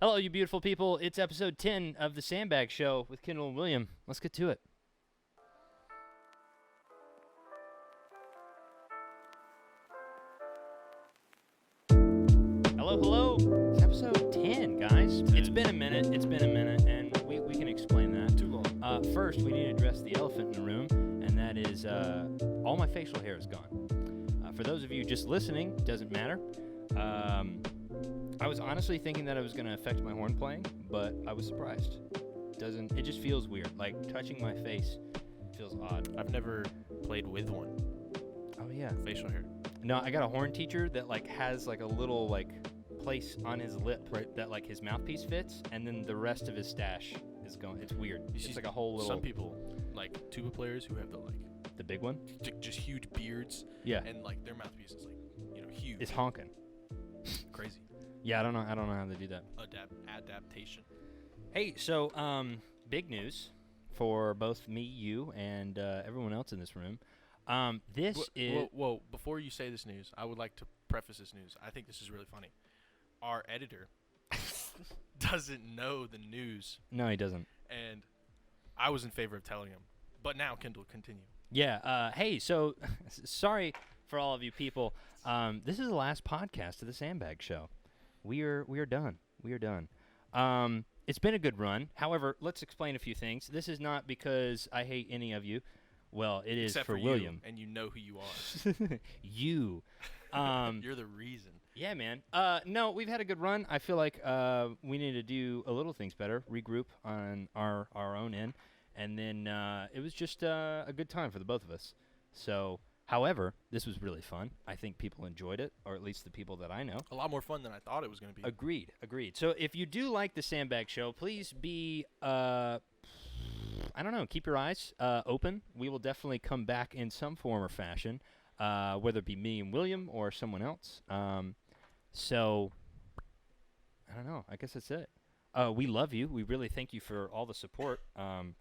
Hello, you beautiful people. It's episode 10 of the Sandbag Show with Kendall and William. Let's get to it. Hello. It's episode 10, guys. 10. It's been a minute, and we can explain that. Too long. First, we need to address the elephant in the room, and that is all my facial hair is gone. For those of you just listening, doesn't matter. I was honestly thinking that it was going to affect my horn playing, but I was surprised. It just feels weird. Like, touching my face feels odd. I've never played with one. Oh, yeah. Facial hair. No, I got a horn teacher that, like, has, like, a little, like, place on his lip that, like, his mouthpiece fits, and then the rest of his stash is going. It's weird. It's like a whole little... Some people, like, tuba players who have The big one? just huge beards. Yeah. And, like, their mouthpiece is, like, huge. It's honking. Crazy. Yeah, I don't know how they do that. Adaptation. Hey, so big news for both me, you, and everyone else in this room. Whoa, before you say this news, I would like to preface this news. I think this is really funny. Our editor doesn't know the news, No, he doesn't. and I was in favor of telling him. But now, Kendall, continue. Yeah. Hey, so sorry for all of you people. This is the last podcast of the Sandbag Show. We are done. We are done. It's been a good run. However, let's explain a few things. This is not because I hate any of you. Well, it is Except for you, William. And you know who you are. You. You're the reason. Yeah, man. No, we've had a good run. I feel like we need to do a little things better, regroup on our own end, and then it was just a good time for the both of us. So, however, this was really fun. I think people enjoyed it, or at least the people that I know. A lot more fun than I thought it was going to be. Agreed. So if you do like the Sandbag Show, please be, I don't know, keep your eyes open. We will definitely come back in some form or fashion, whether it be me and William or someone else. So, I don't know. I guess that's it. We love you. We really thank you for all the support,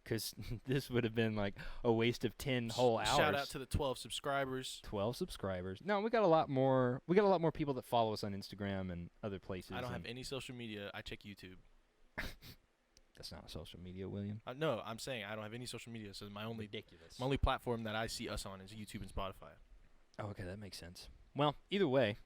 because this would have been like a waste of 10 whole hours. Shout out to the 12 subscribers. 12 subscribers. No, we got a lot more. We got a lot more people that follow us on Instagram and other places. I don't have any social media. I check YouTube. That's not a social media, William. No, I'm saying I don't have any social media, so my only Ridiculous. platform that I see us on is YouTube and Spotify. Oh, okay, that makes sense. Well, either way,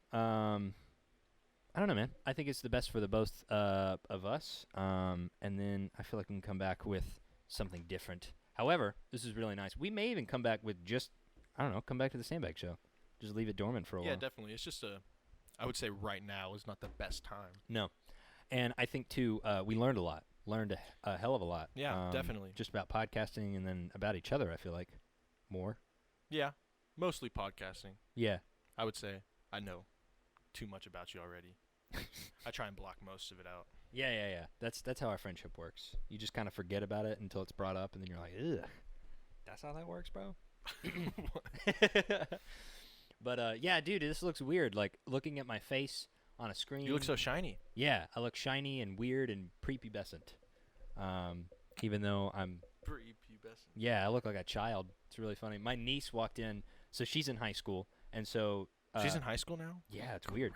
I don't know, man. I think it's the best for the both of us. And then I feel like we can come back with something different. However, this is really nice. We may even come back with just, I don't know, come back to the Sandbag Show. Just leave it dormant for a while. Yeah, definitely. It's just I would say right now is not the best time. No. And I think, too, we learned a lot. Learned a hell of a lot. Yeah, definitely. Just about podcasting and then about each other, I feel like. More. Yeah, mostly podcasting. Yeah. I would say I know too much about you already. I try and block most of it out. Yeah. That's how our friendship works. You just kind of forget about it until it's brought up, and then you're like, ugh. That's how that works, bro? But, yeah, dude, this looks weird. Like, looking at my face on a screen. You look so shiny. Yeah, I look shiny and weird and prepubescent. Even though I'm... Prepubescent. Yeah, I look like a child. It's really funny. My niece walked in, so she's in high school, and so... She's in high school now? Yeah, it's weird.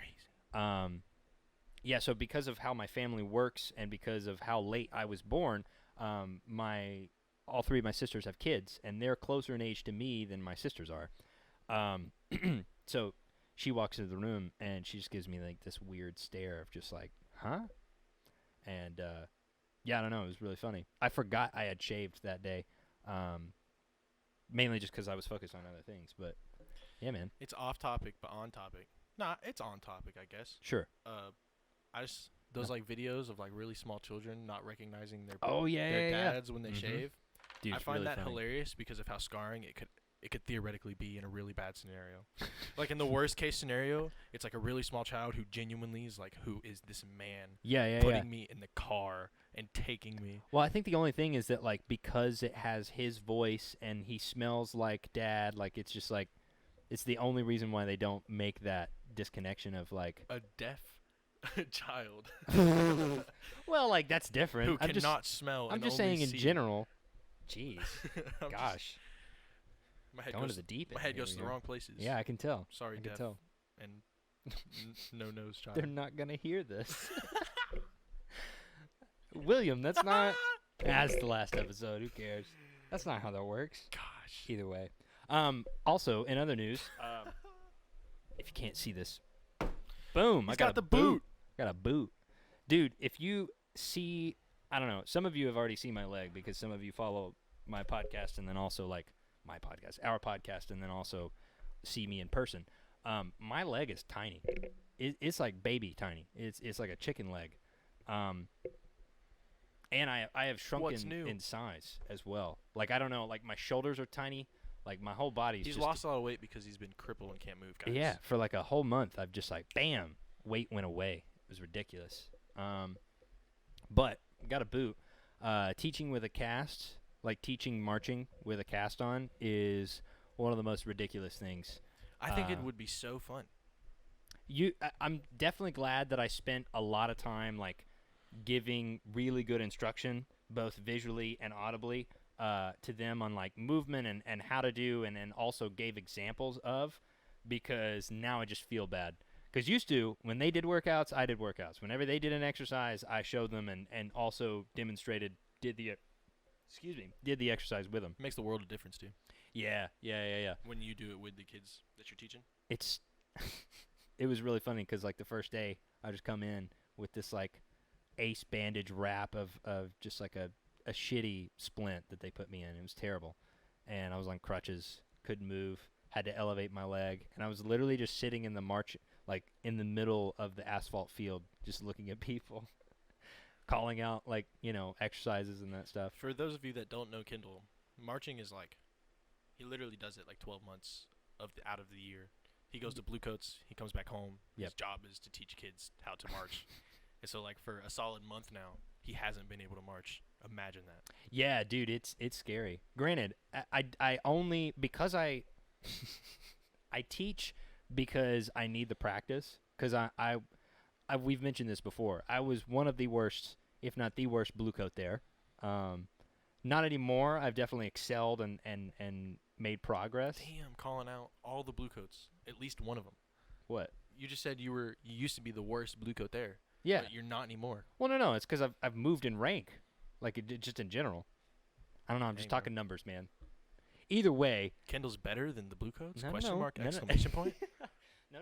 Yeah, so because of how my family works and because of how late I was born, all three of my sisters have kids, and they're closer in age to me than my sisters are. So she walks into the room, and she just gives me like this weird stare of just like, huh? And yeah, I don't know. It was really funny. I forgot I had shaved that day, mainly just because I was focused on other things. But yeah, man. It's off topic, but on topic. Nah, it's on topic, I guess. Sure. Those like videos of like really small children not recognizing their dads when they shave. Dude, I find really that funny. hilarious because of how scarring it could theoretically be in a really bad scenario. Like in the worst case scenario, it's like a really small child who genuinely is like, who is this man? Putting me in the car and taking me. Well, I think the only thing is that like because it has his voice and he smells like dad, like it's just like it's the only reason why they don't make that disconnection of like a deaf child. Well, like that's different. Who cannot smell. I'm just saying in general. Jeez, gosh. My head Going goes to the deep end. My head goes to the wrong places. Yeah, I can tell. Sorry, I can deaf tell. and no nose child. They're not gonna hear this. William, that's not. That's the last episode. Who cares? That's not how that works. Gosh. Either way. Also, in other news, if you can't see this, boom! He's I got the boot. Got a boot, dude. If you see, I don't know. Some of you have already seen my leg because some of you follow my podcast and then also like our podcast, and then also see me in person. My leg is tiny. It's like baby tiny. It's like a chicken leg. And I have shrunken in size as well. Like, I don't know, like my shoulders are tiny. Like my whole body's He's lost a lot of weight because he's been crippled and can't move, guys. Yeah, for like a whole month I've just like bam, weight went away. It was ridiculous. But got a boot. Teaching with a cast, like teaching marching with a cast on, is one of the most ridiculous things. I think it would be so fun. I'm definitely glad that I spent a lot of time like giving really good instruction, both visually and audibly, to them on like movement and how to do, and then also gave examples of, because now I just feel bad. Because used to, when they did workouts, I did workouts. Whenever they did an exercise, I showed them and also demonstrated, did the exercise with them. It makes the world of difference, too. Yeah. When you do it with the kids that you're teaching? It was really funny because like the first day, I just come in with this like ace bandage wrap of just like a shitty splint that they put me in. It was terrible. And I was on crutches, couldn't move, had to elevate my leg. And I was literally just sitting in the march, like in the middle of the asphalt field, just looking at people, calling out like, exercises and that stuff. For those of you that don't know Kendall, marching is like, he literally does it like 12 months out of the year. He goes to Bluecoats, he comes back home. Yep. His job is to teach kids how to march. And so like for a solid month now, he hasn't been able to march. Imagine that. Yeah, dude, it's scary. Granted, I only, because I teach because I need the practice, because we've mentioned this before. I was one of the worst, if not the worst, Bluecoat there. Not anymore. I've definitely excelled and made progress. Damn, calling out all the Bluecoats. At least one of them. What? You just said you used to be the worst Bluecoat there. Yeah. But you're not anymore. Well, no. It's because I've moved in rank, like just in general. I don't know. I'm just talking numbers, man. Either way. Kendall's better than the Bluecoats? No, Question no, mark, no, exclamation point? No.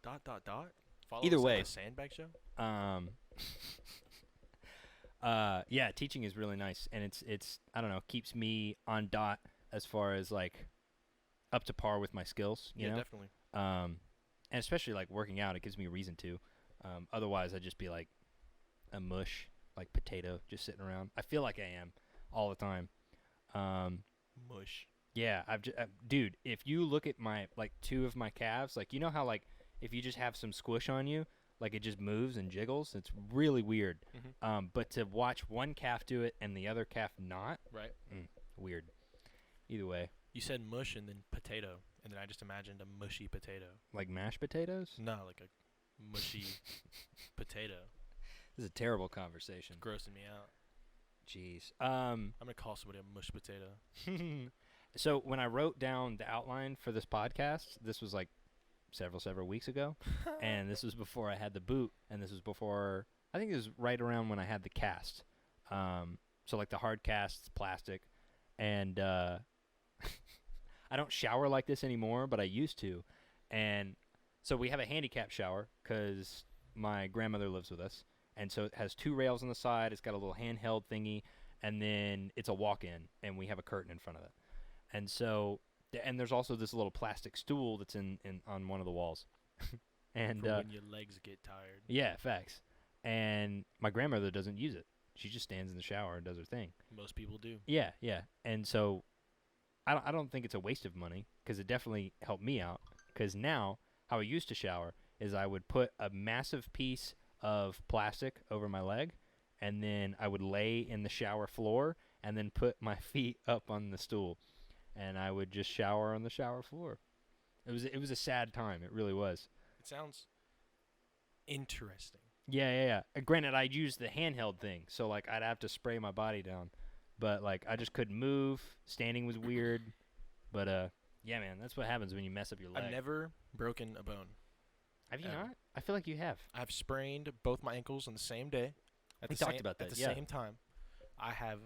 Dot. Follow Either us way. at the Sandbag Show? Yeah, teaching is really nice, and it's I don't know, keeps me on dot as far as like up to par with my skills, you know? Definitely. And especially like working out, it gives me a reason to. Otherwise I'd just be like a mush, like potato, just sitting around. I feel like I am all the time. Mush. Yeah, dude, if you look at my like two of my calves, like, you know how like if you just have some squish on you, like it just moves and jiggles. It's really weird. Mm-hmm. But to watch one calf do it and the other calf not, right? Weird. Either way. You said mush and then potato, and then I just imagined a mushy potato. Like mashed potatoes? No, like a mushy potato. This is a terrible conversation. It's grossing me out. Jeez. I'm gonna call somebody a mush potato. So when I wrote down the outline for this podcast, this was like several weeks ago, and this was before I had the boot, and this was before, I think it was right around when I had the cast. So like the hard cast, plastic, and I don't shower like this anymore, but I used to. And so we have a handicap shower because my grandmother lives with us, and so it has two rails on the side. It's got a little handheld thingy, and then it's a walk-in, and we have a curtain in front of it. And so, and there's also this little plastic stool that's in on one of the walls. And for when your legs get tired. Yeah, facts. And my grandmother doesn't use it. She just stands in the shower and does her thing. Most people do. Yeah. And so I don't think it's a waste of money, because it definitely helped me out. Because now, how I used to shower is I would put a massive piece of plastic over my leg, and then I would lay in the shower floor and then put my feet up on the stool, and I would just shower on the shower floor. It was a sad time. It really was. It sounds interesting. Yeah. Granted, I'd use the handheld thing, so like I'd have to spray my body down, but like I just couldn't move. Standing was weird, but yeah, man, that's what happens when you mess up your leg. I've never broken a bone. Have you not? I feel like you have. I've sprained both my ankles on the same day. We talked about that. At the same time, I have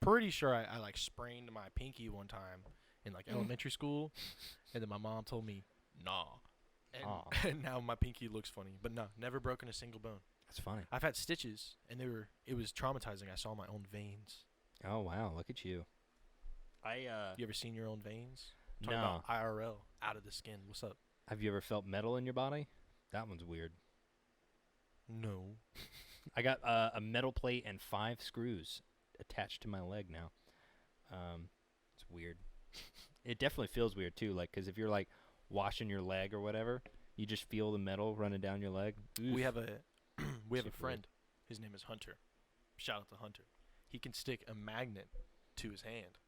pretty sure I like sprained my pinky one time in like elementary school, and then my mom told me nah, and now my pinky looks funny. But no, never broken a single bone. That's funny. I've had stitches, and it was traumatizing. I saw my own veins. Oh wow, look at you. You ever seen your own veins? No. About IRL, out of the skin. What's up? Have you ever felt metal in your body? That one's weird. No. I got a metal plate and 5 screws attached to my leg now. It's weird. It definitely feels weird too, like, because if you're like washing your leg or whatever, you just feel the metal running down your leg. Oof. We have a friend. His name is Hunter. Shout out to Hunter. He can stick a magnet to his hand,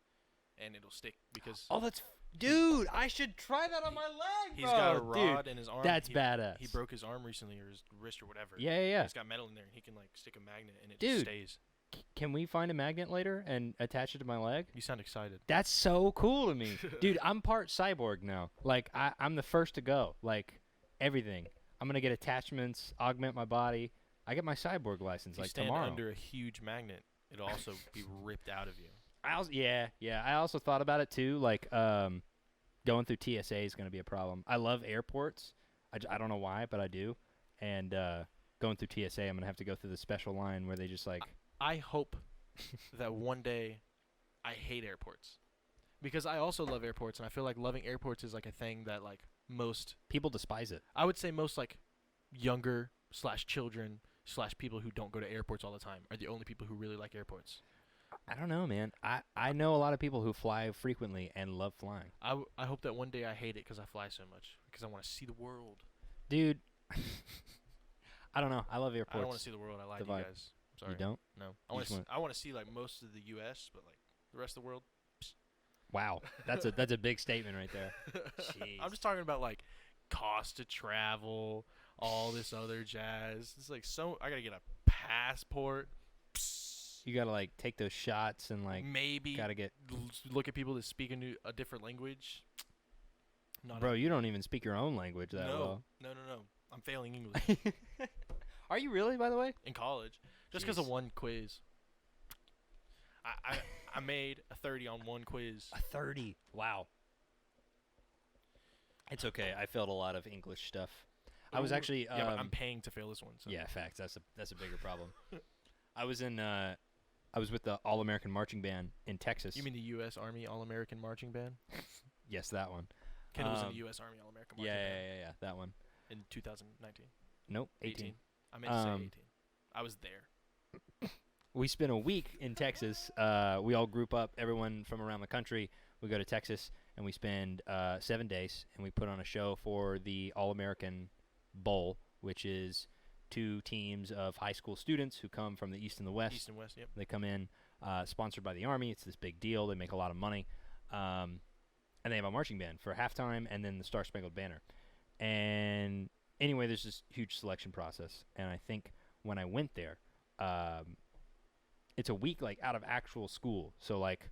and it'll stick because. Oh, dude! I should try that on my leg, bro. He's got a rod in his arm. That's badass. He broke his arm recently, or his wrist, or whatever. Yeah. He's got metal in there, and he can like stick a magnet, and it just stays. Can we find a magnet later and attach it to my leg? You sound excited. That's so cool to me, dude. I'm part cyborg now. Like I'm the first to go. Like everything. I'm gonna get attachments, augment my body. I get my cyborg license like tomorrow. If you stand under a huge magnet, it'll also be ripped out of you. I also thought about it too. Like going through TSA is going to be a problem. I love airports. I don't know why, but I do. And going through TSA, I'm going to have to go through the special line where they just like. I hope that one day I hate airports, because I also love airports, and I feel like loving airports is like a thing that like most people despise it. I would say most like younger / children / people who don't go to airports all the time are the only people who really like airports. I don't know, man. I know a lot of people who fly frequently and love flying. I hope that one day I hate it because I fly so much, because I want to see the world. Dude, I don't know. I love airports. I don't want to see the world. I lied to you guys. I'm sorry. You don't? No. I want to see like most of the U.S., but like the rest of the world. Psst. Wow, that's a big statement right there. Jeez. I'm just talking about like cost to travel, all this other jazz. It's like I gotta get a passport. You gotta like take those shots and like maybe gotta look at people that speak a different language. Bro, you don't even speak your own language that well. No. I'm failing English. Are you really, by the way? In college, just because of one quiz. I made a 30 on one quiz. A 30. Wow. It's okay. I failed a lot of English stuff. I was actually yeah, but I'm paying to fail this one. So. Yeah, facts. That's a bigger problem. I was with the All-American Marching Band in Texas. You mean the U.S. Army All-American Marching Band? Yes, that one. Kendall was in the U.S. Army All-American Marching Band. Yeah, that one. In 2019? Nope, 18. I meant to say 18. I was there. We spent a week in Texas. We all group up, everyone from around the country. We go to Texas, and we spend 7 days, and we put on a show for the All-American Bowl, which is 2 teams of high school students who come from the East and the West. East and West, yep. They come in, sponsored by the Army. It's this big deal. They make a lot of money. And they have a marching band for halftime and then the Star Spangled Banner. And anyway, there's this huge selection process. And I think when I went there, it's a week like out of actual school. So like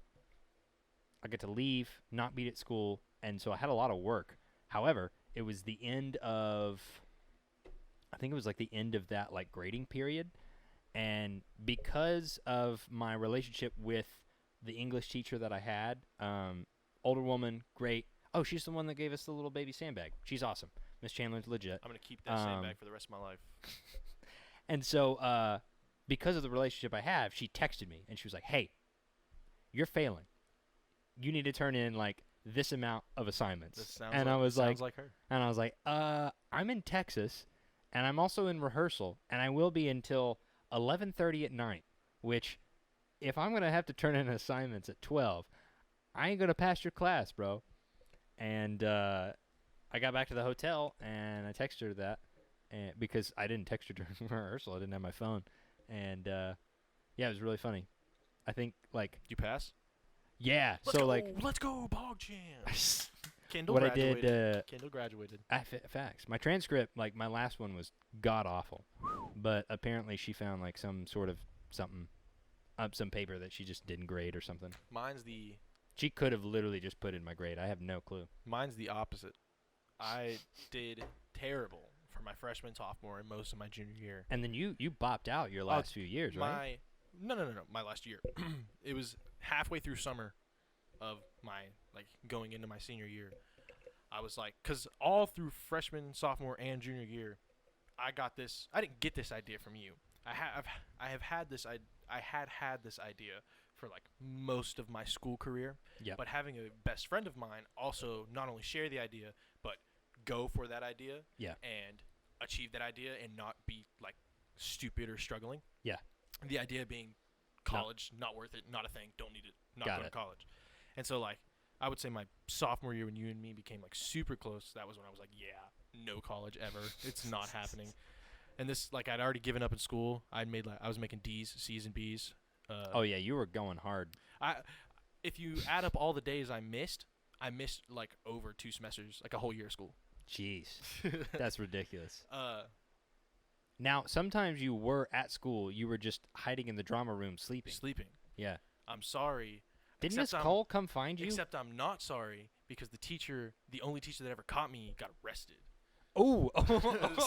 I get to leave, not be at school. And so I had a lot of work. However, it was the end of... I think it was like the end of that like grading period, and because of my relationship with the English teacher that I had, older woman, great. Oh, she's the one that gave us the little baby sandbag. She's awesome. Miss Chandler's legit. I'm gonna keep that sandbag for the rest of my life. And so, because of the relationship I have, she texted me and she was like, "Hey, you're failing. You need to turn in like this amount of assignments." And I was like, her. And I was like, I'm in Texas. And I'm also in rehearsal, and I will be until 11:30 at night, which, if I'm going to have to turn in assignments at 12, I ain't going to pass your class, bro. And I got back to the hotel, and I texted her that, and because I didn't text her during rehearsal. I didn't have my phone. And, yeah, it was really funny. I think, like... You pass? Yeah. Let's go, PogChamp! Kendall graduated. Facts. My transcript, like my last one, was god awful, but apparently she found like some sort of some paper that she just didn't grade or something. She could have literally just put in my grade. I have no clue. Mine's the opposite. I did terrible for for my freshman, sophomore, and most of my junior year. And then you bopped out your last few years, right? No, my last year. It was halfway through summer of my, like, going into my senior year. I was like, because all through freshman, sophomore, and junior year, I didn't get this idea from you. I had this idea for like most of my school career. Yeah. But having a best friend of mine also not only share the idea, but go for that idea. Yeah. And achieve that idea and not be like stupid or struggling. Yeah. The idea being college, not worth it, not a thing, don't need it, not go to college. And so like I would say my sophomore year when you and me became like super close, that was when I was like, yeah, no college ever. It's not happening. And this, like, I'd already given up in school. I was making D's, C's, and B's. Oh yeah, you were going hard. If you add up all the days I missed like over 2 semesters, like a whole year of school. Jeez, that's ridiculous. Now, sometimes you were at school. You were just hiding in the drama room sleeping. Yeah. I'm sorry. Didn't Miss Cole come find you? Except I'm not sorry because the only teacher that ever caught me got arrested. Oh.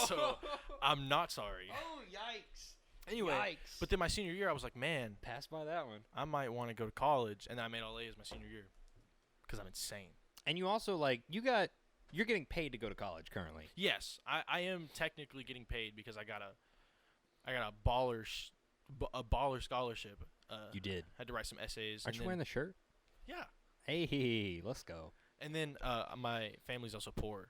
So I'm not sorry. Oh, yikes. Anyway, yikes. But then my senior year, I was like, man, pass by that one. I might want to go to college, and I made all A's my senior year because I'm insane. And you also like you're getting paid to go to college currently. Yes, I am technically getting paid because I got a baller scholarship. You did. Had to write some essays. Aren't you wearing the shirt? Yeah. Hey, let's go. And then my family's also poor,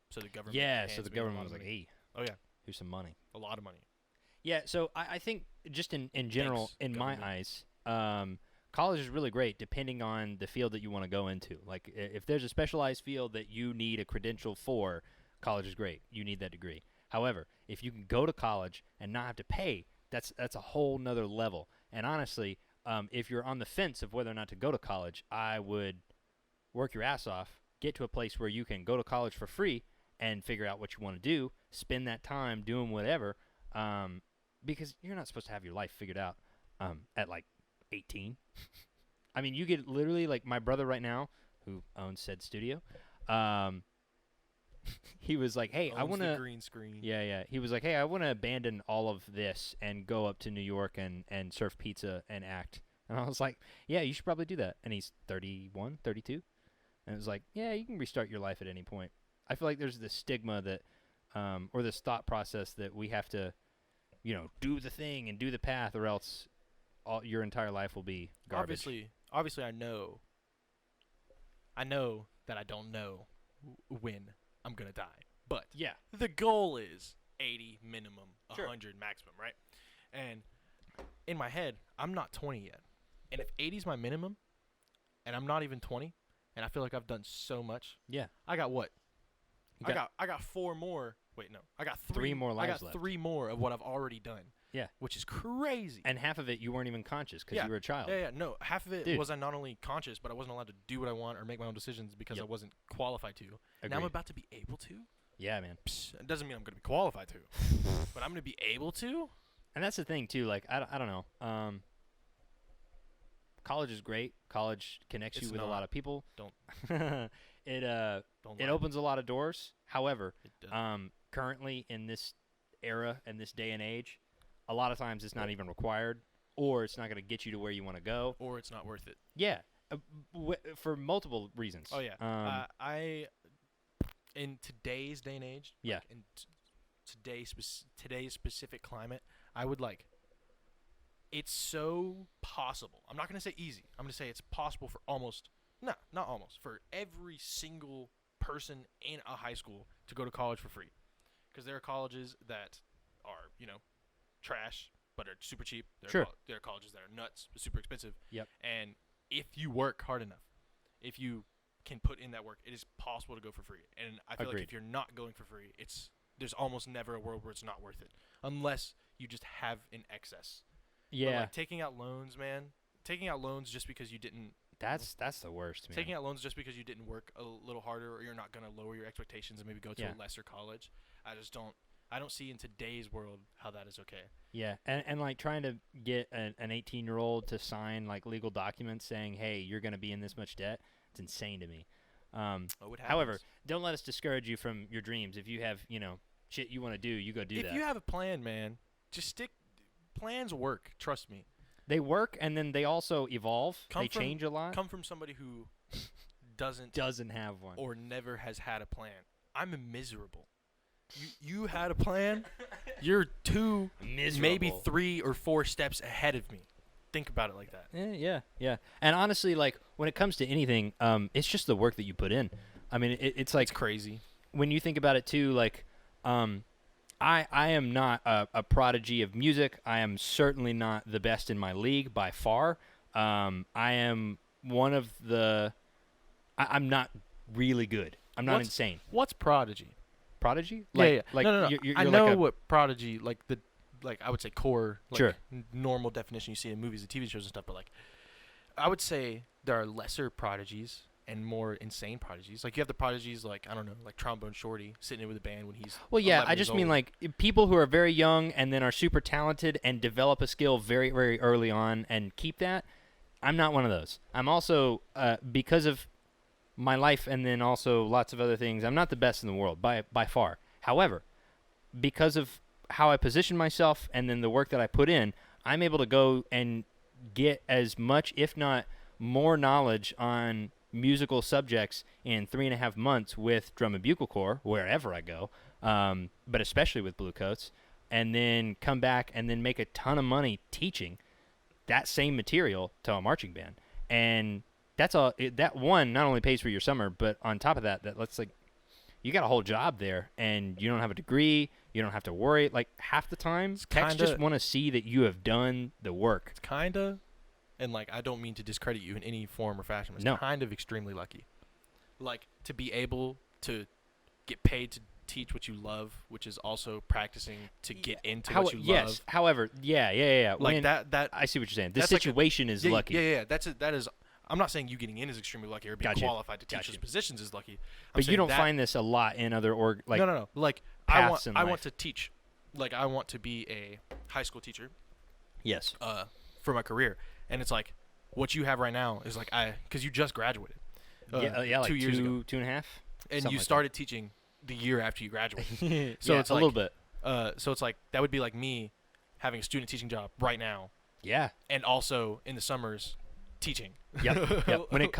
so the government. Yeah, so the government was like, hey. Oh yeah. Here's some money. A lot of money. Yeah, so I think just in general, in my eyes, college is really great depending on the field that you want to go into. Like, if there's a specialized field that you need a credential for, college is great. You need that degree. However, if you can go to college and not have to pay, that's a whole nother level. And honestly, if you're on the fence of whether or not to go to college, I would work your ass off, get to a place where you can go to college for free and figure out what you want to do, spend that time doing whatever, because you're not supposed to have your life figured out at like 18. I mean, you get literally, like my brother right now, who owns said studio, he was like, hey, I want to green screen. Yeah. He was like, hey, I want to abandon all of this and go up to New York and serve pizza and act. And I was like, yeah, you should probably do that. And he's 31, 32. And it was like, yeah, you can restart your life at any point. I feel like there's this stigma that, or this thought process that we have to, do the thing and do the path, or else your entire life will be garbage. Obviously, I know that I don't know when I'm gonna die, but yeah, the goal is 80 minimum, 100 sure. maximum, right? And in my head, I'm not 20 yet, and if 80 is my minimum, and I'm not even 20, and I feel like I've done so much, yeah, I got what? I got 4 more. Wait, no. I got 3 more lives left. I got 3 more of what I've already done. Yeah. Which is crazy. And half of it you weren't even conscious because you were a child. Yeah. No, half of it was I not only conscious, but I wasn't allowed to do what I want or make my own decisions because I wasn't qualified to. Agreed. Now I'm about to be able to. Yeah, man. It doesn't mean I'm going to be qualified to. But I'm going to be able to. And that's the thing, too. Like, I don't know. College is great. College connects you with a lot of people. Don't. It opens a lot of doors. However, currently in this era and this day and age, a lot of times it's not even required, or it's not going to get you to where you want to go, or it's not worth it. Yeah, for multiple reasons. Oh yeah. In today's day and age, yeah, in today's specific climate, I would like. It's so possible. I'm not going to say easy. I'm going to say it's possible for not almost, for every single person in a high school to go to college for free. Because there are colleges that are, trash, but are super cheap. There are colleges that are nuts, but super expensive. Yep. And if you work hard enough, if you can put in that work, it is possible to go for free. And I feel like if you're not going for free, there's almost never a world where it's not worth it. Unless you just have an excess. Yeah. But like taking out loans, man. Taking out loans just because you didn't. That's the worst, man. Taking out loans just because you didn't work a little harder, or you're not going to lower your expectations and maybe go to a lesser college. I don't see in today's world how that is okay. Yeah, and like trying to get an 18-year-old to sign like legal documents saying, hey, you're going to be in this much debt, it's insane to me. However, don't let us discourage you from your dreams. If you have, shit you want to do, you go do that. If you have a plan, man, just stick. Plans work. Trust me. They work, and then they also evolve. They change a lot. Come from somebody who doesn't have one or never has had a plan. I'm miserable. You had a plan. You're maybe 3 or 4 steps ahead of me. Think about it like that. Yeah. And honestly, like when it comes to anything, it's just the work that you put in. I mean, it's like it's crazy when you think about it too. Like, I am not a prodigy of music. I am certainly not the best in my league by far. I am one of the. I'm not really good. I'm not insane. What's prodigy? Prodigy? Like, Like no. You're I know what prodigy, like I would say core, like sure. Normal definition you see in movies and TV shows and stuff, but like I would say there are lesser prodigies and more insane prodigies. Like you have the prodigies like, I don't know, like Trombone Shorty sitting in with a band when he's Well, yeah, I just mean like people who are very young and then are super talented and develop a skill very, very early on and keep that. I'm not one of those. I'm also, because of my life and then also lots of other things, I'm not the best in the world by far. However, because of how I position myself and then the work that I put in, I'm able to go and get as much, if not more, knowledge on musical subjects in 3.5 months with drum and bugle corps wherever I go, but especially with Blue Coats, and then come back and then make a ton of money teaching that same material to a marching band. And that's all. That one not only pays for your summer, but on top of that, that's like you got a whole job there, and you don't have a degree. You don't have to worry. Like half the time, techs just want to see that you have done the work. It's kinda, and like I don't mean to discredit you in any form or fashion. It's kind of extremely lucky, like to be able to get paid to teach what you love, which is also practicing to get into what you love. Yes. However, yeah. Like that. I see what you're saying. This situation is lucky. Yeah. That is. I'm not saying you getting in is extremely lucky or being qualified to teach those positions is lucky. But you don't find this a lot in other no. Like I want to teach. Like I want to be a high school teacher. Yes. For my career, and it's like what you have right now is like because you just graduated. Like 2 years ago. 2.5. And you started teaching the year after you graduated. So it's like, a little bit. So it's like that would be like me having a student teaching job right now. Yeah. And also in the summers teaching. Yep. When it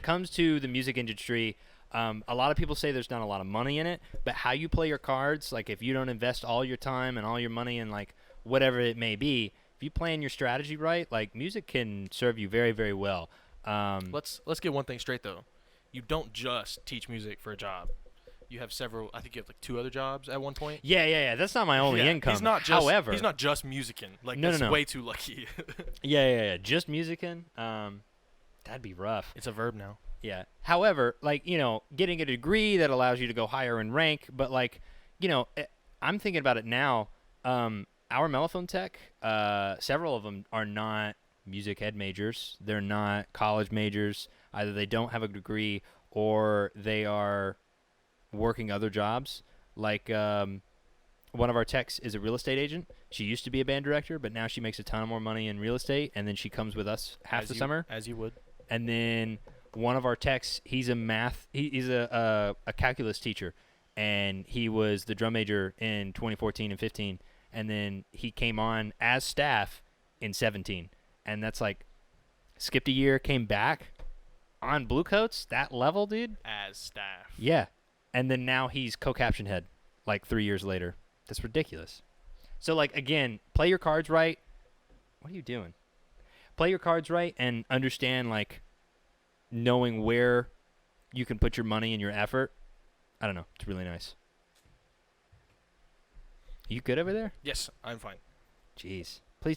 comes to the music industry, a lot of people say there's not a lot of money in it, but how you play your cards, like if you don't invest all your time and all your money in like whatever it may be, if you plan your strategy right, like music can serve you very, very well. Let's get one thing straight though. You don't just teach music for a job. You have several. I think you have like 2 other jobs at one point. Yeah. That's not my only income. He's not just, however, he's not just musicking. Like that's way too lucky. Yeah. Just musicking. That'd be rough. It's a verb now. Yeah. However, like getting a degree that allows you to go higher in rank, but like I'm thinking about it now. Our mellophone tech, several of them are not music ed majors. They're not college majors. Either they don't have a degree or they are working other jobs. Like one of our techs is a real estate agent. She used to be a band director, but now she makes a ton more money in real estate, and then she comes with us half the summer. As you would. And then one of our techs, he's a calculus teacher, and he was the drum major in 2014 and 15, and then he came on as staff in 17, and that's like skipped a year, came back on Blue Coats, that level, dude. As staff. Yeah. And then now he's co-caption head like 3 years later. That's ridiculous. So, like, again, play your cards right. What are you doing? Play your cards right and understand, like, knowing where you can put your money and your effort. I don't know. It's really nice. You good over there? Yes, I'm fine. Jeez. Please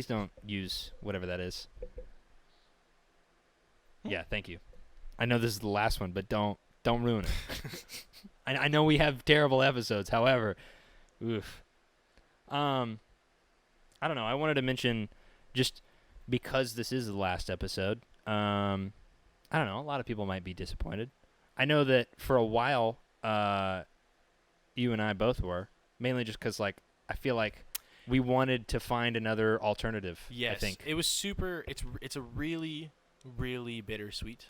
don't use whatever that is. Yeah, thank you. I know this is the last one, but don't ruin it. I know we have terrible episodes. However, oof. I don't know. I wanted to mention, just because this is the last episode, I don't know. A lot of people might be disappointed. I know that for a while, you and I both were, mainly just because, like, I feel like we wanted to find another alternative. Yes, I think it was super. It's a really, really bittersweet.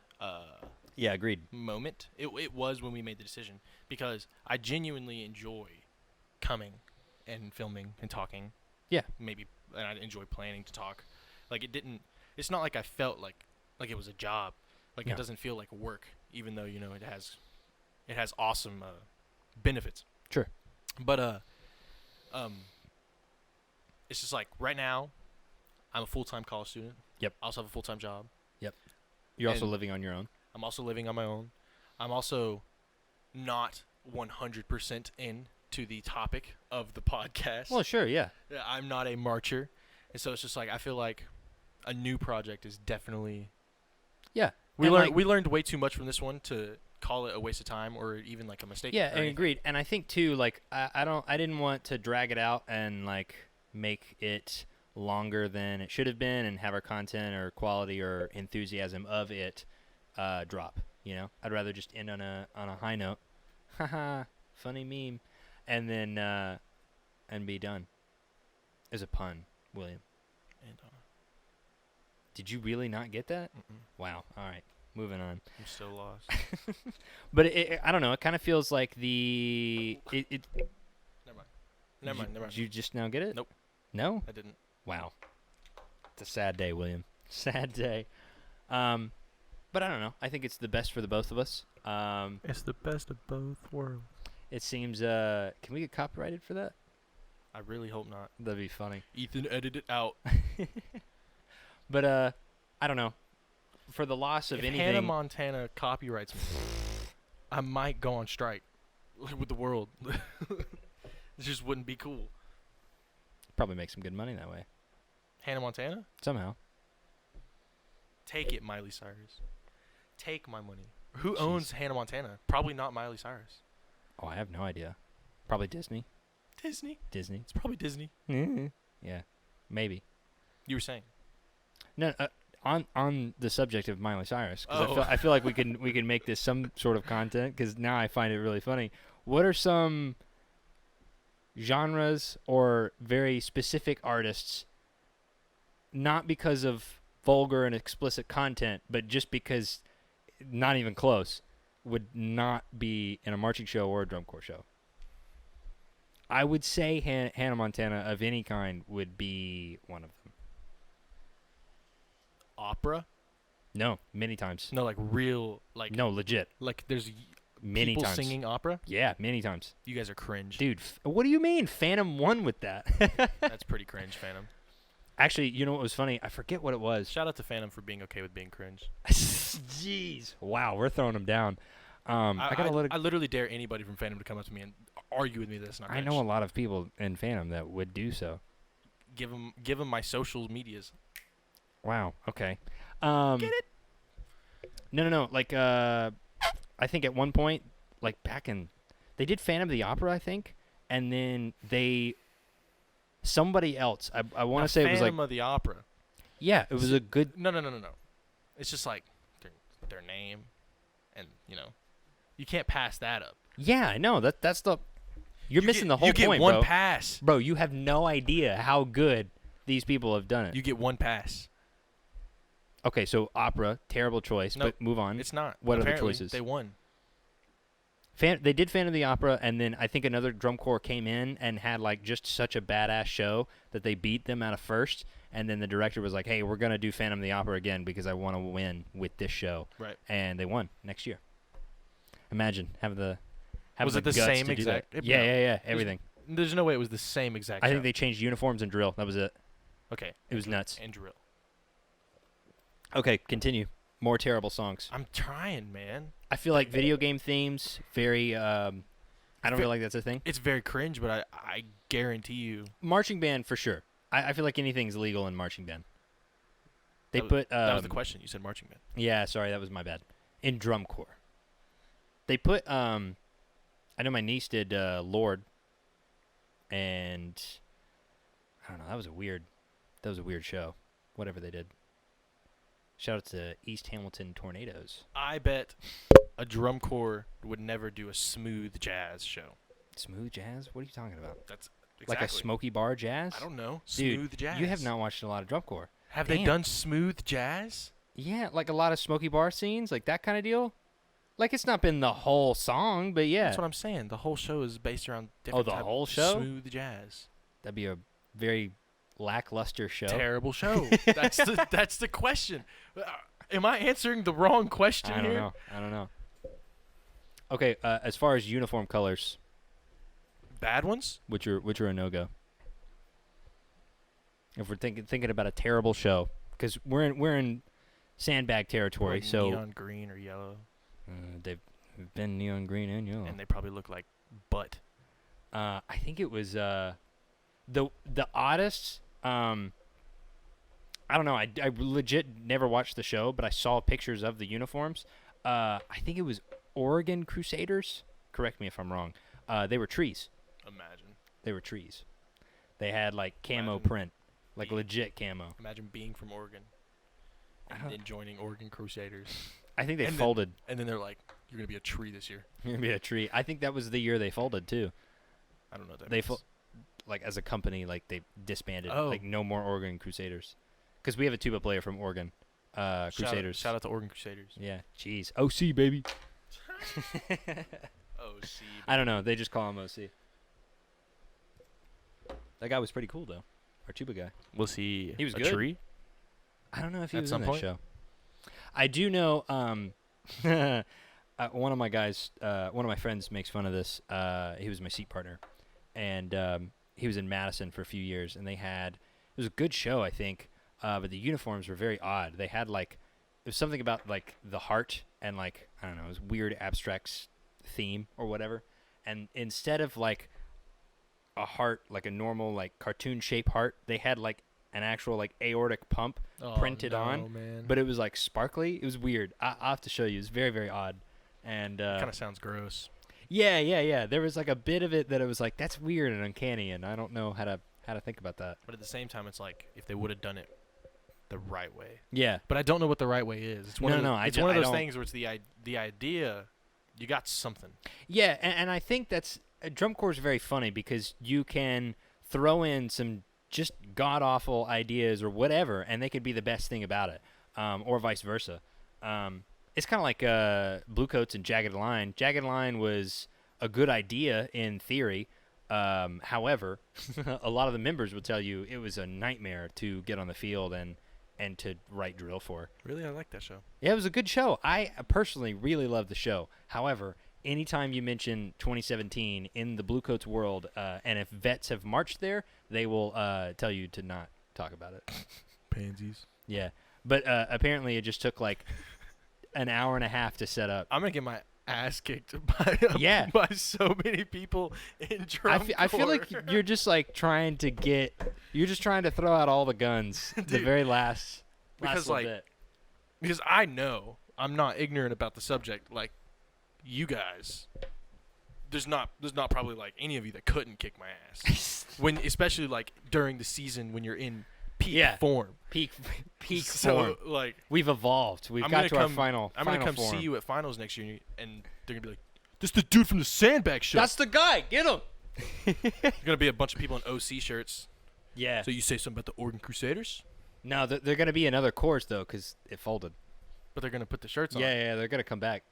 Yeah, agreed. Moment. It was when we made the decision, because I genuinely enjoy coming and filming and talking. Yeah. Maybe, and I enjoy planning to talk. Like it's not like I felt like it was a job. Like it doesn't feel like work, even though it has awesome benefits. Sure. But it's just like right now, I'm a full-time college student. Yep. I also have a full-time job. Yep. You're also living on your own. I'm also living on my own. I'm also not 100% in to the topic of the podcast. Well, sure, yeah. I'm not a marcher, and so it's just like I feel like a new project is definitely. Yeah. We learned way too much from this one to call it a waste of time or even like a mistake. Yeah, and agreed. And I think too, like I didn't want to drag it out and like make it longer than it should have been and have our content or quality or enthusiasm of it drop. I'd rather just end on a high note. Haha, funny meme, and then and be done. Is a pun, William. Did you really not get that? Mm-mm. Wow. All right. Moving on. I'm still lost. But I don't know. It kind of feels like Never mind. Did you just now get it? Nope. No? I didn't. Wow. It's a sad day, William. Sad day. But I don't know. I think it's the best for the both of us. It's the best of both worlds. It seems. Can we get copyrighted for that? I really hope not. That'd be funny. Ethan, edit it out. But I don't know. For the loss of if anything, Hannah Montana copyrights me, I might go on strike with the world. It just wouldn't be cool. Probably make some good money that way. Hannah Montana? Somehow. Take it, Miley Cyrus. Take my money. Who owns Hannah Montana? Probably not Miley Cyrus. Oh, I have no idea. Probably Disney. Disney? It's probably Disney. Yeah, maybe. You were saying? No, on the subject of Miley Cyrus, because I feel like we can make this some sort of content, because now I find it really funny. What are some genres or very specific artists, not because of vulgar and explicit content, but just because not even close, would not be in a marching show or a drum corps show? I would say Hannah Montana of any kind would be one of them. Opera? No, many times. No, like real, like no, legit. Like there's many people times singing opera? Yeah, many times. You guys are cringe. Dude, what do you mean? Phantom won with that. That's pretty cringe, Phantom. Actually, you know what was funny? I forget what it was. Shout out to Phantom for being okay with being cringe. Jeez. Wow, we're throwing him down. I literally dare anybody from Phantom to come up to me and argue with me that's not cringe. I know a lot of people in Phantom that would do so. Give them my social medias. Wow, okay. Get it? No. Like, I think at one point, like they did Phantom of the Opera, I think, and then somebody else, I want to say it was like Phantom of the Opera. Yeah, it was a good. No. It's just like their name, and you can't pass that up. Yeah, I know that's the. You're missing the whole point, bro. You get one pass, bro. You have no idea how good these people have done it. You get one pass. Okay, so opera, terrible choice, but move on. It's not. What Apparently, are the choices? They won. They did Phantom of the Opera, and then I think another drum corps came in and had like just such a badass show that they beat them out of first. And then the director was like, "Hey, we're gonna do Phantom of the Opera again because I want to win with this show." Right. And they won next year. Imagine having the was it the guts same to do exact? that. Yeah. Everything. There's no way it was the same exact. I think they changed uniforms and drill. That was it. Okay. It was nuts. And drill. Okay, continue. More terrible songs. I'm trying, man. I feel like video game themes very. I don't feel like that's a thing. It's very cringe, but I guarantee you. Marching band for sure. I feel like anything's legal in marching band. That was the question. You said marching band. Yeah, sorry, that was my bad. In drum corps. They put I know my niece did Lord, and I don't know, that was a weird show. Whatever they did. Shout out to East Hamilton Tornadoes. I bet a drum corps would never do a smooth jazz show. Smooth jazz? What are you talking about? That's exactly. Like a smoky bar jazz? I don't know. Dude, smooth jazz. You have not watched a lot of drum corps. They done smooth jazz? Yeah, like a lot of smoky bar scenes, like that kind of deal. Like, it's not been the whole song, but yeah. That's what I'm saying. The whole show is based around different the whole show? Smooth jazz. That'd be a very lackluster show. Terrible show. That's the question. Am I answering the wrong question here? I don't know. Okay, as far as uniform colors. Bad ones? Which are a no-go. If we're thinking about a terrible show. Because we're in Sandbag territory, so neon green or yellow. They've been neon green and yellow, and they probably look like butt. I think it was the oddest. I don't know. I legit never watched the show, but I saw pictures of the uniforms. I think it was Oregon Crusaders. Correct me if I'm wrong. They were trees. Imagine. They were trees. They had like camo print, like legit camo. Imagine being from Oregon and then joining Oregon Crusaders. I think they folded. And then they're like, you're going to be a tree this year. You're going to be a tree. I think that was the year they folded, too. I don't know what that means. Like, as a company, like, they disbanded. Oh. Like, no more Oregon Crusaders. Because we have a tuba player from Oregon. Crusaders. Shout out to Oregon Crusaders. Yeah. Jeez. OC, baby. OC. I don't know. They just call him OC. That guy was pretty cool, though. Our tuba guy. Was he was a good. tree? I don't know if he At was some in that point? show. I do know one of my guys, one of my friends makes fun of this. He was my seat partner. And he was in Madison for a few years. And it was a good show, I think. But the uniforms were very odd. They had, like, it was something about, like, the heart and, like, I don't know, it was weird abstract theme or whatever. And instead of, like, a heart, like a normal, like, cartoon-shaped heart, they had, like, an actual, like, aortic pump printed on. Man. But it was, like, sparkly. It was weird. I'll have to show you. It was very, very odd. And kind of sounds gross. Yeah. There was, like, a bit of it that it was, like, that's weird and uncanny, and I don't know how to think about that. But at the same time, it's like, if they would have done it the right way. Yeah. But I don't know what the right way is. It's one of those things where it's the idea, you got something. Yeah, and I think that's drum corps is very funny because you can throw in some just god-awful ideas or whatever, and they could be the best thing about it, or vice versa. It's kind of like Blue Coats and Jagged Line. Jagged Line was a good idea in theory. However, a lot of the members will tell you it was a nightmare to get on the field and to write drill for. Really? I like that show. Yeah, it was a good show. I personally really loved the show. However, anytime you mention 2017 in the Blue Coats world, and if vets have marched there, they will tell you to not talk about it. Pansies. Yeah. But apparently it just took like an hour and a half to set up. I'm going to get my ass kicked by so many people in drum I feel like you're just like trying to throw out all the guns. Dude, the very last because little bit. Because I know I'm not ignorant about the subject. Like, you guys, there's not probably like any of you that couldn't kick my ass especially like during the season when you're in peak form. Peak so, form. Like, we've evolved. We've got to our final. I'm gonna come form. see you at finals next year, and they're gonna be like, "This is the dude from the Sandbag Show." That's the guy. Get him. There's gonna be a bunch of people in OC shirts. Yeah. So you say something about the Oregon Crusaders? No, they're gonna be in other corps though, because it folded. But they're gonna put the shirts on. Yeah, they're gonna come back.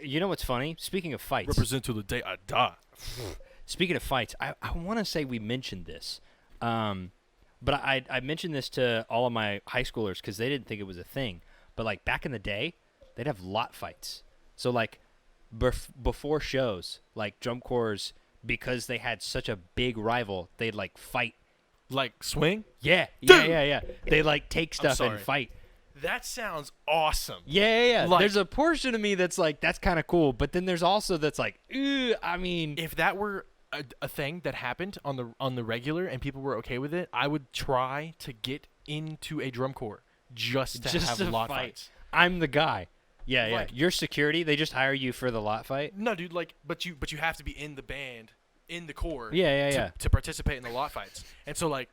You know what's funny? Speaking of fights. Represent till the day I die. Speaking of fights, I want to say we mentioned this. But I mentioned this to all of my high schoolers because they didn't think it was a thing. But, like, back in the day, they'd have lot fights. So, like, before shows, like, drum corps, because they had such a big rival, they'd, like, fight. Like, swing? Yeah. They, like, take stuff and fight. That sounds awesome. Yeah. Like, there's a portion of me that's like, that's kind of cool. But then there's also that's like, I mean. If that were a thing that happened on the regular and people were okay with it, I would try to get into a drum corps just to have lot fights. I'm the guy. Yeah. Like, your security, they just hire you for the lot fight? No, dude, like, but you have to be in the band, in the corps. Yeah. To participate in the lot fights. And so, like,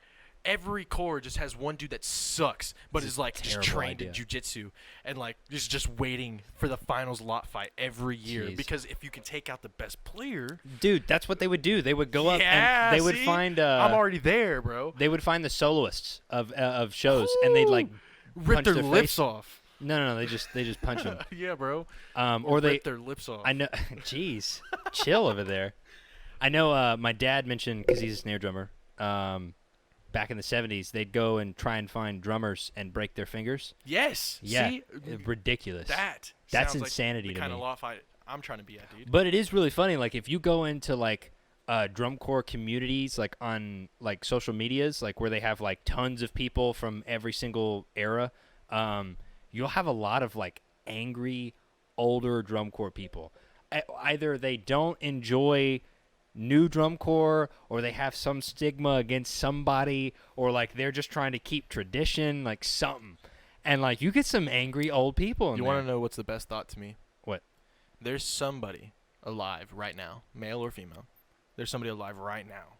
every corps just has one dude that sucks, but is like just trained in jiu-jitsu and like is just waiting for the finals lot fight every year. Jeez. Because if you can take out the best player, dude, that's what they would do. They would go up and they would find. I'm already there, bro. They would find the soloists of shows and they'd like rip their lips face off. No. They just punch them. Yeah, bro. Or they rip their lips off. I know. Jeez, chill over there. I know. My dad mentioned because he's a snare drummer. Back in the 70s, they'd go and try and find drummers and break their fingers. Yes. Yeah. See? Ridiculous. That's insanity like the to kind me. of law fight I'm trying to be at, dude. But it is really funny. Like if you go into like drum corps communities, like on like social medias, like where they have like tons of people from every single era, you'll have a lot of like angry, older drum corps people. Either they don't enjoy new drum corps, or they have some stigma against somebody, or like they're just trying to keep tradition, like something. And like you get some angry old people in there. You want to know what's the best thought to me? What? There's somebody alive right now, male or female. There's somebody alive right now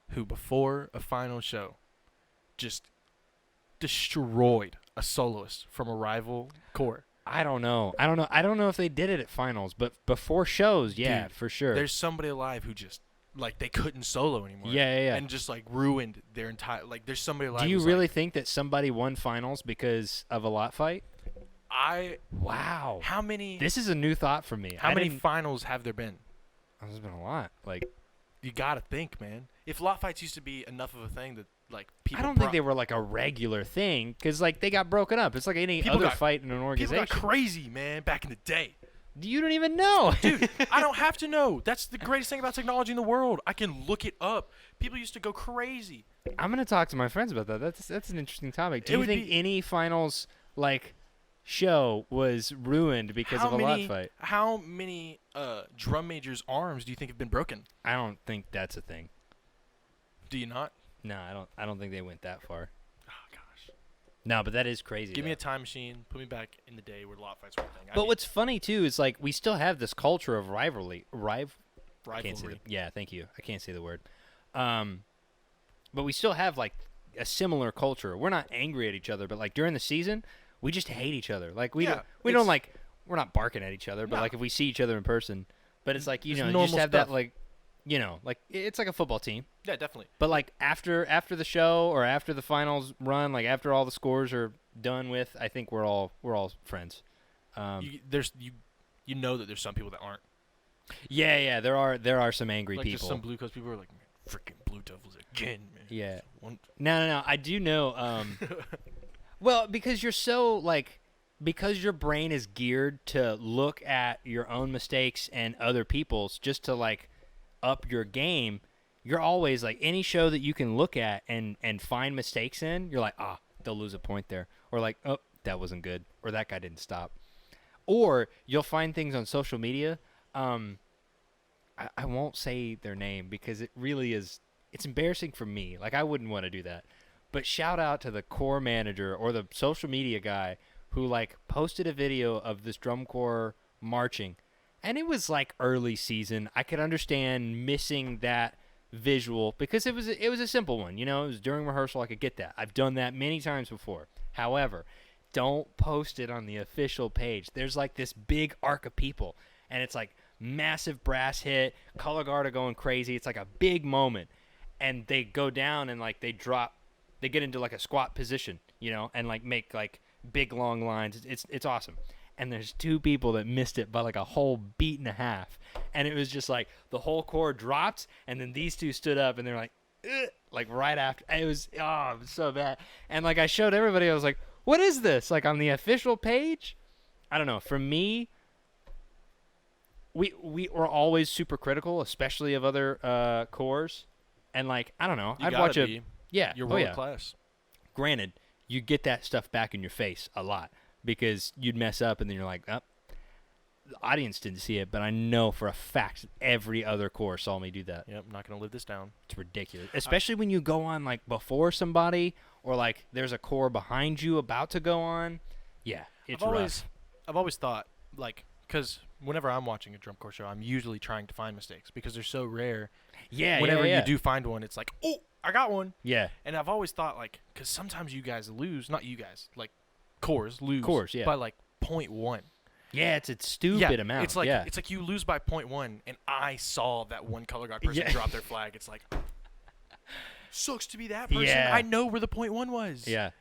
who before a final show just destroyed a soloist from a rival corps. I don't know if they did it at finals, but before shows, yeah, Dude, for sure. There's somebody alive who just like they couldn't solo anymore. Yeah. And just like ruined their entire like. There's somebody alive. Do you who's really like, think that somebody won finals because of a lot fight? Wow. How many? This is a new thought for me. How many finals have there been? There's been a lot. Like you gotta think, man. If lot fights used to be enough of a thing that like people, I don't think they were like a regular thing because like they got broken up. It's like any other fight in an organization. People got crazy, man, back in the day. You don't even know. Dude, I don't have to know. That's the greatest thing about technology in the world. I can look it up. People used to go crazy. I'm gonna talk to my friends about that. That's an interesting topic. Do you think any finals like show was ruined because of a lot fight? How many drum majors' arms do you think have been broken? I don't think that's a thing. Do you not? No, I don't think they went that far. Oh gosh. No, but that is crazy. Give me a time machine. Put me back in the day where lot fights were a thing. But what's funny too is like we still have this culture of rivalry. Rivalry. Yeah, thank you. I can't say the word. But we still have like a similar culture. We're not angry at each other, but like during the season, we just hate each other. Like we don't like we're not barking at each other, but like if we see each other in person, but it's like you just have that like like it's like a football team. Yeah, definitely. But like after the show or after the finals run, like after all the scores are done with, I think we're all friends. You know that there's some people that aren't. Yeah, there are some angry like people. Just some Blue Coast people are like, freaking Blue Devils again, man. Yeah. No. I do know. Well, because you're so like, because your brain is geared to look at your own mistakes and other people's just to like up your game. You're always like any show that you can look at and find mistakes in. You're like, they'll lose a point there, or like, oh, that wasn't good, or that guy didn't stop. Or you'll find things on social media. I won't say their name because it really is. It's embarrassing for me. Like I wouldn't want to do that. But shout out to the corps manager or the social media guy who like posted a video of this drum corps marching, and it was like early season. I could understand missing that visual because it was a simple one. It was during rehearsal. I could get that. I've done that many times before. However, don't post it on the official page. There's like this big arc of people, and it's like massive brass hit, color guard are going crazy. It's like a big moment, and they go down and like they get into like a squat position, and like make like big long lines. It's awesome. And there's two people that missed it by like a whole beat and a half, and it was just like the whole corps dropped, and then these two stood up, and they're like right after. It was so bad. And like I showed everybody, I was like, what is this? Like on the official page? I don't know. For me, we were always super critical, especially of other corps. And like, I don't know. I'd watch You're world class. Granted, you get that stuff back in your face a lot because you'd mess up and then you're like, the audience didn't see it, but I know for a fact every other corps saw me do that. Yep, I'm not going to live this down. It's ridiculous. Especially when you go on like before somebody or like there's a corps behind you about to go on. Yeah, it's rough. I've always thought, like, because whenever I'm watching a drum corps show, I'm usually trying to find mistakes because they're so rare. Yeah, whenever you do find one, it's like, oh, I got one. Yeah. And I've always thought, like, because sometimes you guys lose, not you guys, like, corps lose by like 0.1. Yeah, it's a stupid amount. It's like you lose by 0.1, and I saw that one color guard person drop their flag. It's like, sucks to be that person. Yeah. I know where the 0.1 was. Yeah.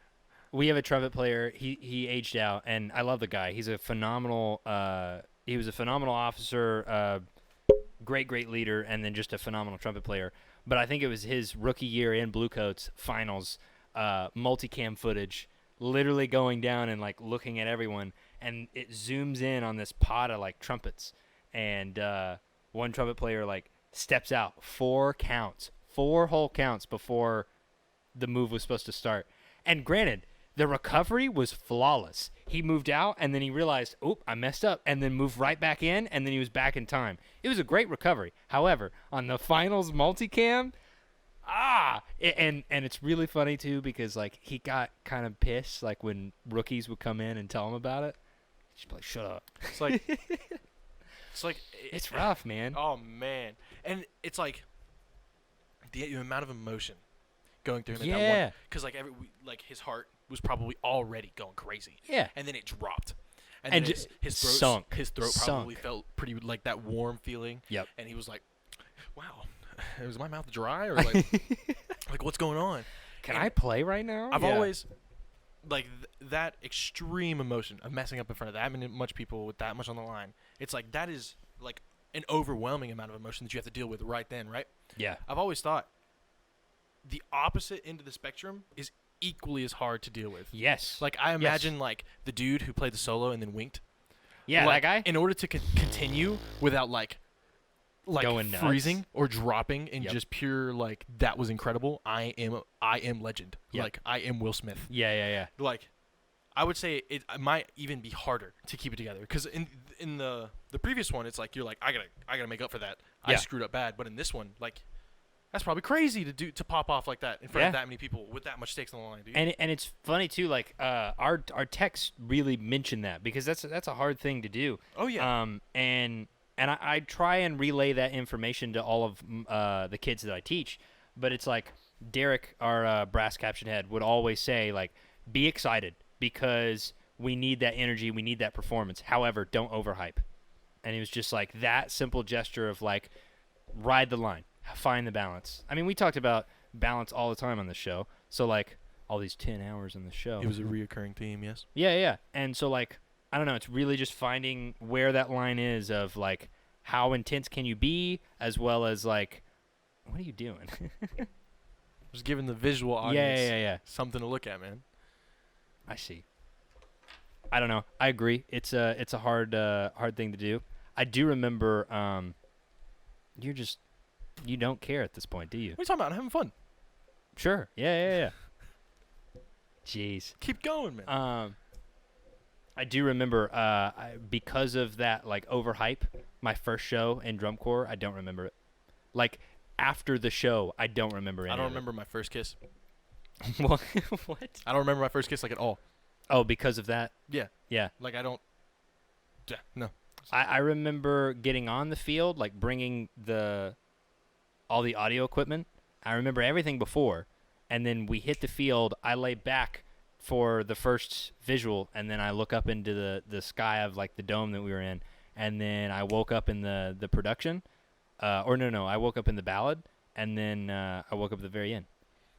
We have a trumpet player. He aged out, and I love the guy. He's a phenomenal. He was a phenomenal officer, great leader, and then just a phenomenal trumpet player. But I think it was his rookie year in Bluecoats finals, multicam footage, literally going down and like looking at everyone, and it zooms in on this pod of like trumpets, and one trumpet player like steps out 4 whole counts before the move was supposed to start. And granted, the recovery was flawless. He moved out, and then he realized, "Oop, I messed up," and then moved right back in, and then he was back in time. It was a great recovery. However, on the finals multicam, and it's really funny too because like he got kind of pissed like when rookies would come in and tell him about it. He'd be like, "Shut up." It's like it's rough, man. Oh man, and it's like the amount of emotion going through him at that one, because like his heart was probably already going crazy. Yeah. And then it dropped. And then his throat sunk. His throat probably felt pretty like that warm feeling. Yep. And he was like, "Wow, is my mouth dry or like like what's going on? Can I play right now?" I've always like that extreme emotion of messing up in front of that many much people with that much on the line. It's like that is like an overwhelming amount of emotion that you have to deal with right then, right? Yeah. I've always thought the opposite end of the spectrum is equally as hard to deal with. Yes. Like I imagine like the dude who played the solo and then winked. Yeah, like, that guy. In order to continue without like going freezing nuts. or dropping in just pure like that was incredible. I am legend. Yep. Like I am Will Smith. Yeah. Like I would say it might even be harder to keep it together because in the previous one it's like you're like I gotta make up for that. I screwed up bad, but in this one like that's probably crazy to pop off like that in front of that many people with that much stakes on the line, dude. And it's funny too, like our texts really mention that because that's a hard thing to do. Oh yeah. And I try and relay that information to all of the kids that I teach, but it's like Derek, our brass caption head, would always say like, be excited because we need that energy, we need that performance. However, don't overhype. And it was just like that simple gesture of like, ride the line. Find the balance. I mean, we talked about balance all the time on the show. So, like, all these 10 hours in the show. It was a reoccurring theme, yes. Yeah. And so, like, I don't know. It's really just finding where that line is of, like, how intense can you be as well as, like, what are you doing? Just giving the visual audience yeah. something to look at, man. I see. I don't know. I agree. It's a hard thing to do. I do remember you don't care at this point, do you? What are you talking about? I'm having fun. Sure. Yeah. Jeez. Keep going, man. I do remember because of that like overhype, my first show in drum corps, I don't remember it. Like after the show, I don't remember any. I don't remember my first kiss. What? I don't remember my first kiss like at all. Oh, because of that? Yeah. Like I don't. Yeah. No. I remember getting on the field, like bringing all the audio equipment. I remember everything before, and then we hit the field. I lay back for the first visual, and then I look up into the sky of like the dome that we were in, and then I woke up in the production, I woke up in the ballad, and then I woke up at the very end,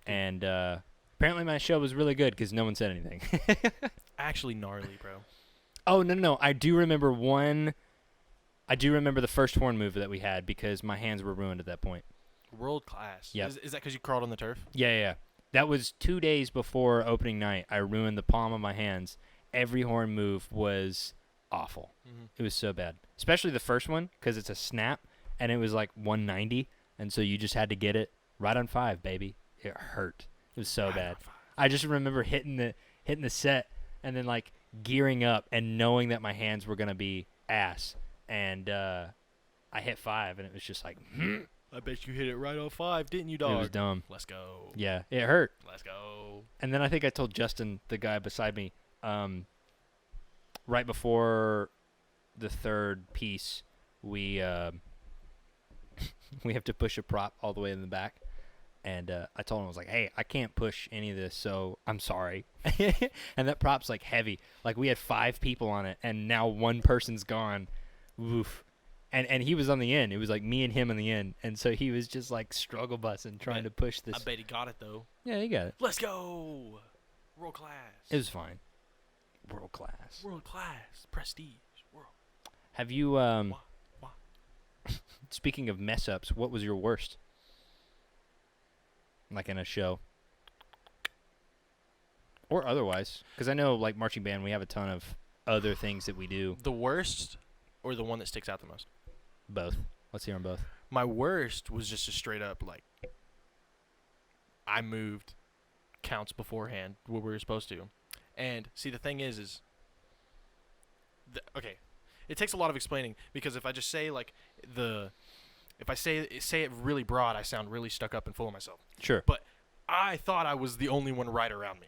and apparently my show was really good because no one said anything. Actually gnarly, bro. Oh no! I do remember the first horn move that we had because my hands were ruined at that point. World class. Yeah. Is that because you crawled on the turf? Yeah. That was 2 days before opening night. I ruined the palm of my hands. Every horn move was awful. Mm-hmm. It was so bad. Especially the first one because it's a snap, and it was like 190, and so you just had to get it right on 5, baby. It hurt. It was so bad. I just remember hitting the set and then like gearing up and knowing that my hands were going to be ass. And I hit 5, and it was just like, I bet you hit it right on 5, didn't you, dog? It was dumb. Let's go. Yeah, it hurt. Let's go. And then I think I told Justin, the guy beside me, right before the third piece, we have to push a prop all the way in the back. And I told him, I was like, hey, I can't push any of this, so I'm sorry. And that prop's like heavy. Like we had 5 people on it, and now 1 person's gone. Oof. And he was on the end. It was like me and him on the end. And so he was just like struggle busting trying to push this. I bet he got it, though. Yeah, he got it. Let's go. World class. It was fine. World class. World class. Prestige. World. Have you, Why? speaking of mess ups, what was your worst? Like in a show? Or otherwise. Because I know, like, marching band, we have a ton of other things that we do. The worst or the one that sticks out the most? Both. Let's hear them both. My worst was just a straight up, like, I moved counts beforehand what we were supposed to. And, see, the thing is okay, it takes a lot of explaining, because if I just say, like, if I say it really broad, I sound really stuck up and full of myself. Sure. But I thought I was the only one right around me.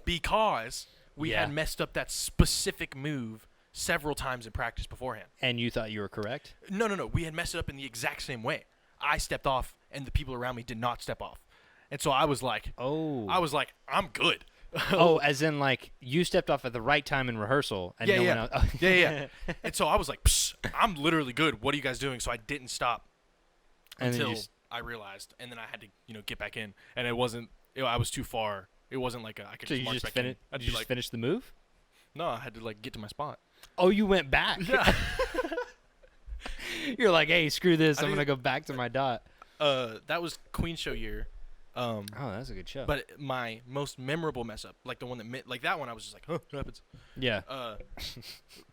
Because we had messed up that specific move several times in practice beforehand. And you thought you were correct? No. We had messed it up in the exact same way. I stepped off, and the people around me did not step off. And so I was like, I'm good. Oh, as in, like, you stepped off at the right time in rehearsal, and no one else. Oh. Yeah. And so I was like, Psst, I'm literally good. What are you guys doing? So I didn't stop until I realized, and then I had to, get back in. And it wasn't. I was too far. It wasn't like I could so just march back in. Did you just finish the move? No, I had to, like, get to my spot. Oh, you went back. Yeah. You're like, hey, screw this. I'm gonna go back to my dot. That was Queen Show year. Oh, that's a good show. But my most memorable mess up, like the one that like that one, I was just like, huh, what happens? Yeah.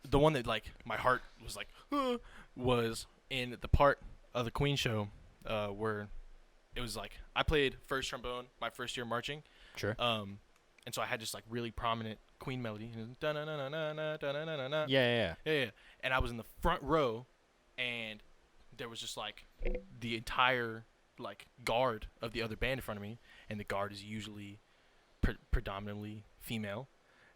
The one that, like, my heart was like, was in the part of the Queen Show where it was like I played first trombone my first year marching. Sure. And so I had just, like, really prominent Queen melody. Yeah. And I was in the front row, and there was just, like, the entire, like, guard of the other band in front of me, and the guard is usually predominantly female,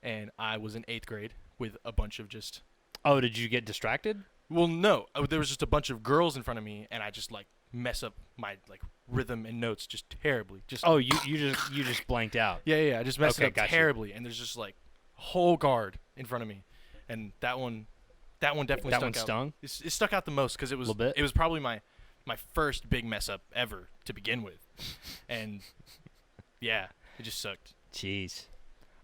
and I was in 8th grade with a bunch of just... Oh, did you get distracted? Well, no. There was just a bunch of girls in front of me, and I just, like, mess up my, like, rhythm and notes just terribly. You just blanked out. Yeah. I just messed it up terribly, and there's just, like, a whole guard in front of me, and that one definitely stuck out. Stung? It stuck out the most because it was probably my first big mess up ever to begin with, and yeah, it just sucked. Jeez,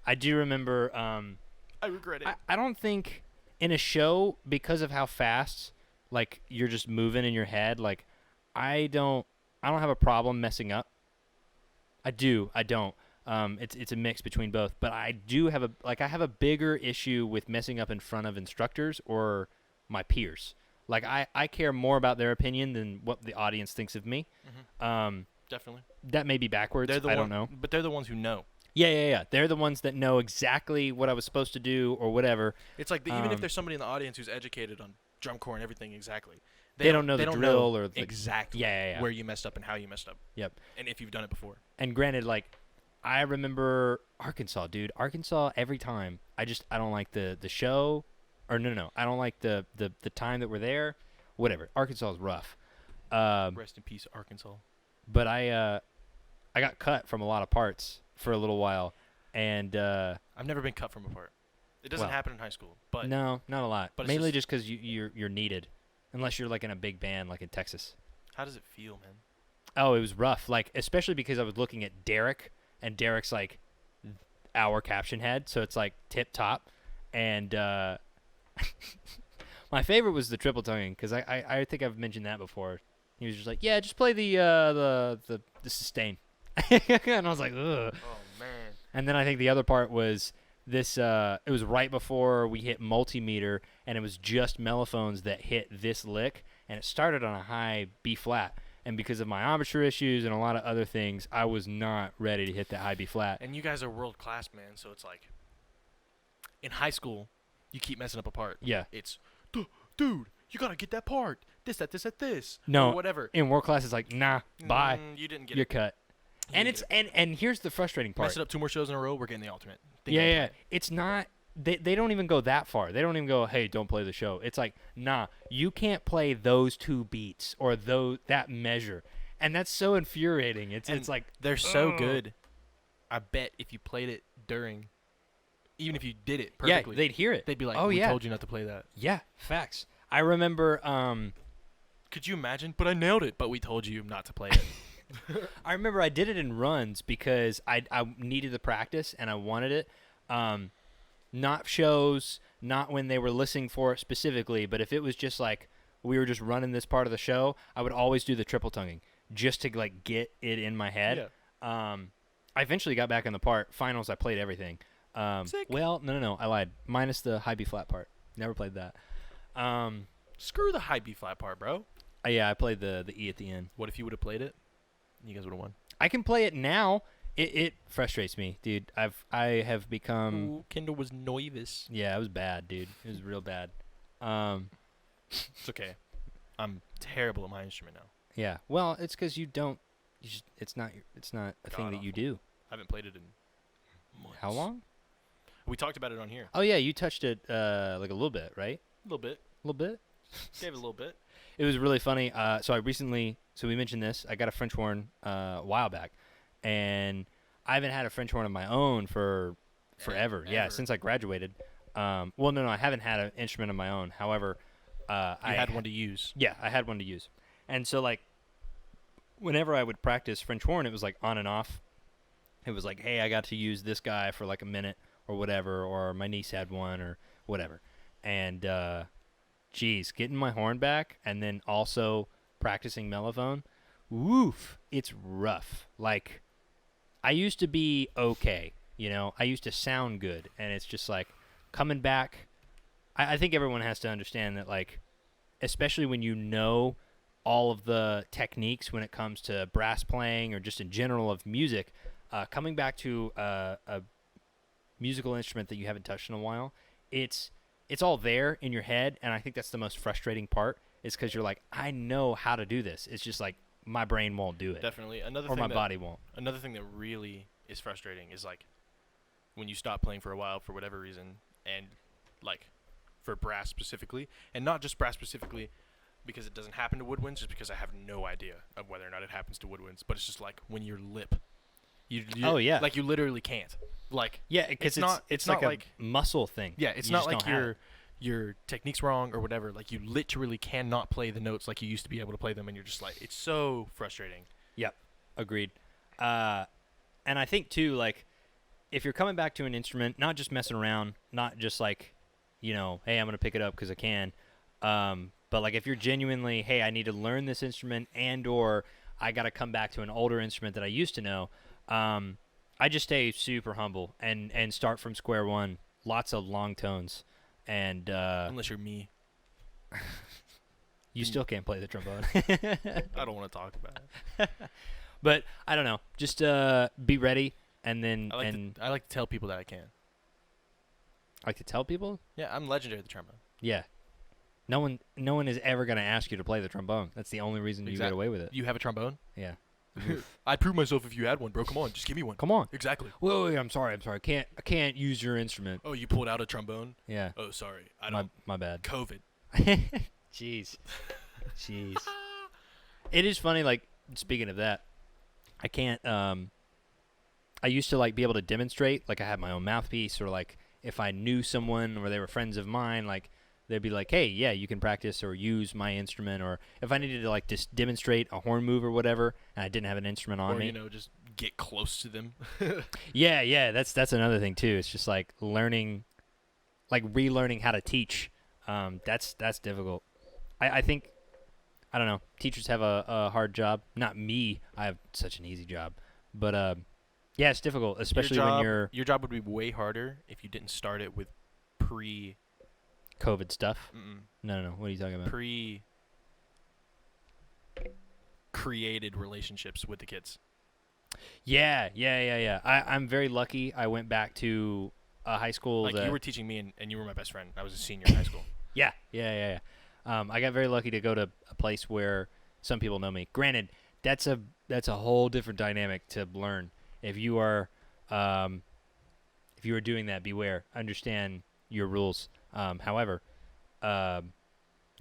I do remember. I regret it. I don't think in a show, because of how fast, like, you're just moving in your head, like, I don't have a problem messing up. I don't. It's a mix between both, but I do have a bigger issue with messing up in front of instructors or my peers. Like, I care more about their opinion than what the audience thinks of me. Mm-hmm. Definitely. That may be backwards. I don't know. But they're the ones who know. Yeah. They're the ones that know exactly what I was supposed to do or whatever. It's like even if there's somebody in the audience who's educated on drum corps and everything exactly, they don't know the drill or exactly where you messed up and how you messed up. Yep. And if you've done it before. And granted, like, I remember Arkansas, dude. Arkansas, every time. I don't like the show. Or no. I don't like the time that we're there. Whatever. Arkansas is rough. Rest in peace, Arkansas. But I got cut from a lot of parts for a little while. And I've never been cut from a part. It doesn't happen in high school. But no, not a lot. But mainly just because you're needed. Unless you're, like, in a big band, like in Texas. How does it feel, man? Oh, it was rough. Like, especially because I was looking at Derek, and Derek's, like, our caption head, so it's, like, tip top. And my favorite was the triple tonguing, because I think I've mentioned that before. He was just like, yeah, just play the sustain. And I was like, ugh. Oh, man. And then I think the other part was this. It was right before we hit multimeter, and it was just mellophones that hit this lick, and it started on a high B flat. And because of my embouchure issues and a lot of other things, I was not ready to hit that high B flat. And you guys are world class, man. So it's like, in high school, you keep messing up a part. Yeah. It's, dude, you gotta get that part. This. No. Or whatever. In world class, it's like, nah, bye. You didn't get You're it. cut. And it's and here's the frustrating part. Mess it up 2 more shows in a row, we're getting the alternate. Yeah. It's not. They don't even go that far. They don't even go, hey, don't play the show. It's like, nah, you can't play those 2 beats or that measure. And that's so infuriating. It's like, they're so good. I bet if you played it during, even if you did it perfectly, they'd hear it. They'd be like, oh, we told you not to play that. Yeah, facts. I remember. Could you imagine? But I nailed it. But we told you not to play it. I remember I did it in runs because I needed the practice and I wanted it. Not shows, not when they were listening for it specifically, but if it was just like we were just running this part of the show, I would always do the triple tonguing just to like get it in my head. Yeah. I eventually got back on the part. Finals, I played everything. Sick. Well, no, I lied. Minus the high B flat part. Never played that. Screw the high B flat part, bro. Yeah, I played the E at the end. What if you would have played it? You guys would have won. I can play it now. It frustrates me, dude. I have become. Ooh, Kendall was nervous. Yeah, it was bad, dude. It was real bad. It's okay. I'm terrible at my instrument now. Yeah. Well, it's because you don't. It's not a thing that you do. I haven't played it in months. How long? We talked about it on here. Oh yeah, you touched it like a little bit, right? A little bit. A little bit. Gave it a little bit. It was really funny. So we mentioned this. I got a French horn a while back, and I haven't had a French horn of my own for forever. Yeah, since I graduated. Well, no, I haven't had an instrument of my own. However, I had one to use. Yeah, I had one to use, and so like, whenever I would practice French horn, it was like on and off. It was like, hey, I got to use this guy for like a minute or whatever, or my niece had one or whatever, and geez, getting my horn back and then also practicing mellophone, woof, it's rough. Like, I used to be okay, I used to sound good, and it's just like coming back. I think everyone has to understand that, like, especially when you know all of the techniques when it comes to brass playing or just in general of music, coming back to a musical instrument that you haven't touched in a while, it's all there in your head, and I think that's the most frustrating part, is because you're like, I know how to do this. It's just like my brain won't do it. Definitely. My body won't. Another thing that really is frustrating is like when you stop playing for a while for whatever reason, and like for brass specifically, and not just brass specifically because it doesn't happen to woodwinds, just because I have no idea of whether or not it happens to woodwinds, but it's just like when your lip, oh yeah, like you literally can't. Like, yeah, because it's not like a muscle thing. Yeah, it's not like your technique's wrong or whatever. Like, you literally cannot play the notes like you used to be able to play them, and you're just like, it's so frustrating. Yep, agreed. And I think too, like, if you're coming back to an instrument, not just messing around, not just like, hey, I'm gonna pick it up because I can, but like if you're genuinely, hey, I need to learn this instrument, and or I got to come back to an older instrument that I used to know. I just stay super humble and start from square one. Lots of long tones, and unless you're me, you still can't play the trombone. I don't want to talk about it. But I don't know. Just be ready, and then I like to tell people that I can. I like to tell people? Yeah, I'm legendary at the trombone. Yeah. No one is ever going to ask you to play the trombone. That's the only reason you get away with it. You have a trombone? Yeah. I'd prove myself if you had one, bro. Come on, just give me one. Come on. Exactly. Wait, I'm sorry. I can't use your instrument. Oh, you pulled out a trombone? Yeah. Oh, sorry. I don't. My bad. COVID. Jeez. It is funny, like, speaking of that, I can't, I used to, like, be able to demonstrate, like, I had my own mouthpiece, or, like, if I knew someone or they were friends of mine, like, they'd be like, hey, yeah, you can practice or use my instrument, or if I needed to, like, just demonstrate a horn move or whatever, and I didn't have an instrument on me. Or, just get close to them. Yeah, that's another thing, too. It's just, like, learning, like, relearning how to teach. That's difficult. I think, I don't know, teachers have a hard job. Not me. I have such an easy job. But, yeah, it's difficult, especially when you're... Your job would be way harder if you didn't start it with COVID stuff? Mm-mm. No. What are you talking about? Created relationships with the kids. Yeah. I'm very lucky. I went back to a high school. Like, you were teaching me, and you were my best friend. I was a senior in high school. Yeah. I got very lucky to go to a place where some people know me. Granted, that's a whole different dynamic to learn. If you are doing that, beware. Understand your rules. However, yeah,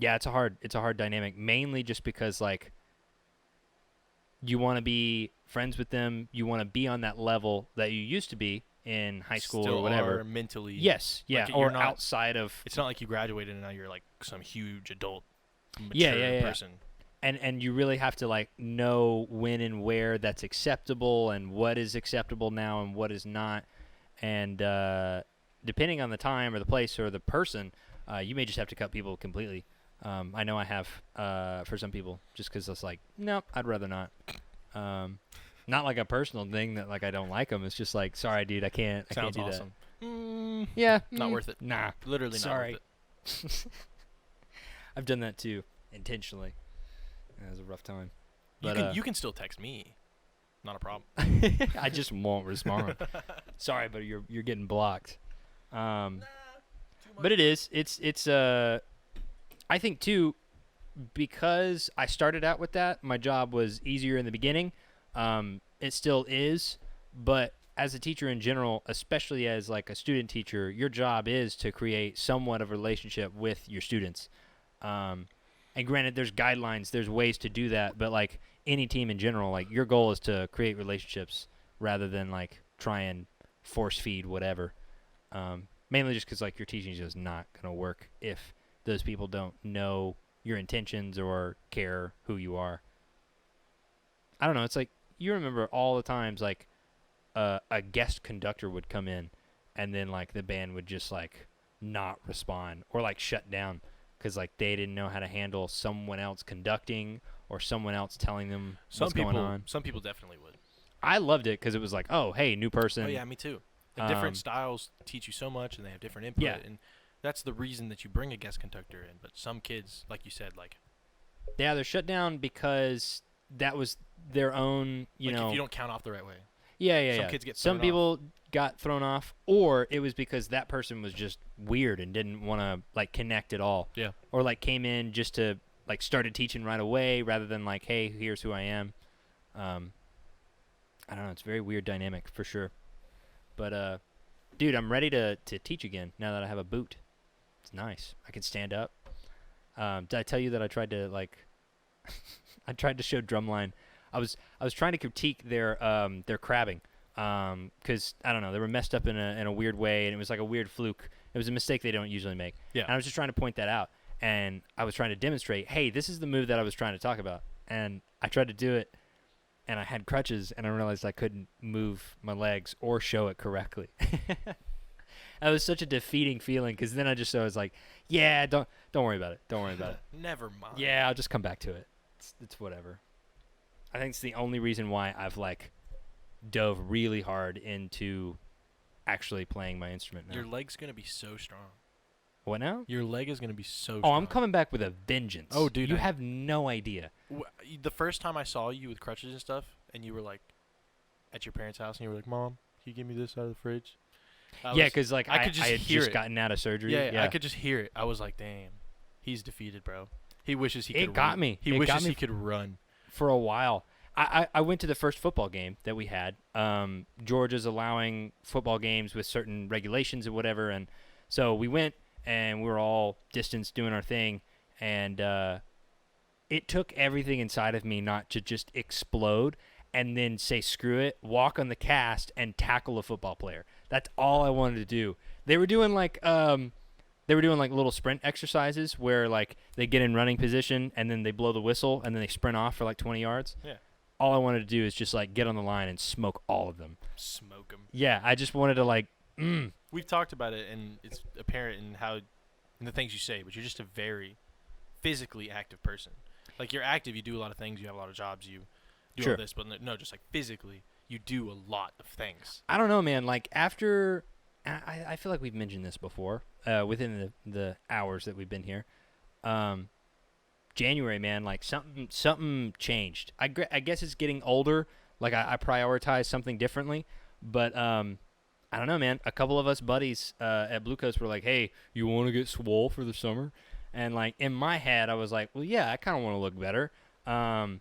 it's a hard dynamic, mainly just because, like, you want to be friends with them, you want to be on that level that you used to be in high school Still or whatever. Are mentally. Yes, yeah, like, or outside of. It's not like you graduated and now you're like some huge adult, mature person. and you really have to like know when and where that's acceptable and what is acceptable now and what is not. And depending on the time or the place or the person, you may just have to cut people completely. I know I have for some people, just because it's like, nope, I'd rather not. Not like a personal thing that like I don't like them. It's just like, sorry, dude, I can't do awesome. that. Yeah, not worth it. Nah, literally sorry. not worth it. I've done that too, intentionally. It was a rough time. But, you can still text me. Not a problem. I just won't respond. Sorry, but you're getting blocked. But it is. It's I think too, because I started out with that, my job was easier in the beginning. It still is, but as a teacher in general, especially as like a student teacher, your job is to create somewhat of a relationship with your students. And granted, there's guidelines, there's ways to do that, but like any team in general, like your goal is to create relationships rather than like try and force feed whatever. Mainly just because like your teaching is just not gonna work if those people don't know your intentions or care who you are. I don't know. It's like you remember all the times like a guest conductor would come in, and then like the band would just like not respond or like shut down. Because like they didn't know how to handle someone else conducting or someone else telling them what's going on. Some people definitely would. I loved it because it was like, oh, hey, new person. Oh yeah, me too. And different styles teach you so much, and they have different input. Yeah. And that's the reason that you bring a guest conductor in. But some kids, like you said, like yeah, they're shut down because that was their own. You know, if you don't count off the right way. Yeah. Some kids get some people got thrown off, or it was because that person was just weird and didn't want to like connect at all. Yeah. Or like came in just to like started teaching right away rather than like, hey, here's who I am. I don't know. It's a very weird dynamic for sure. But dude, I'm ready to teach again now that I have a boot. It's nice. I can stand up. Did I tell you that I tried to like I tried to show Drumline. I was trying to critique their crabbing. Because I don't know, they were messed up in a weird way, and it was like a weird fluke. It was a mistake they don't usually make. Yeah. And I was just trying to point that out, and I was trying to demonstrate, hey, this is the move that I was trying to talk about. And I tried to do it, and I had crutches, and I realized I couldn't move my legs or show it correctly. That was such a defeating feeling, because then I was like, yeah, don't worry about it. Don't worry about it. Never mind. Yeah, I'll just come back to it. It's whatever. I think it's the only reason why I've like dove really hard into actually playing my instrument now. Your leg's going to be so strong. What now? Your leg is going to be so strong. Oh, I'm coming back with a vengeance. Oh, dude. You have no idea. The first time I saw you with crutches and stuff, and you were like at your parents' house, and you were like, Mom, can you give me this out of the fridge? Yeah, because like I could just had hear just it. gotten out of surgery. Yeah, I could just hear it. I was like, damn, he's defeated, bro. He wishes he could run. It got me. He wishes he could run. For a while. I went to the first football game that we had. Georgia's allowing football games with certain regulations and whatever, and so we went and we were all distanced doing our thing, and it took everything inside of me not to just explode and then say screw it, walk on the cast and tackle a football player. That's all I wanted to do. They were doing like little sprint exercises where like they get in running position and then they blow the whistle and then they sprint off for like 20 yards. Yeah. All I wanted to do is just like get on the line and smoke all of them. Smoke them. Yeah, I just wanted to like. We've talked about it, and it's apparent in the things you say, but you're just a very physically active person. Like you're active, you do a lot of things, you have a lot of jobs, you do all this, but no, just like physically, you do a lot of things. I don't know, man. Like after, I feel like we've mentioned this before within the hours that we've been here. January, man, like something changed. I guess it's getting older. Like I prioritize something differently, but I don't know, man. A couple of us buddies at Blue Coast were like, "Hey, you want to get swole for the summer?" And like in my head, I was like, "Well, yeah, I kind of want to look better." And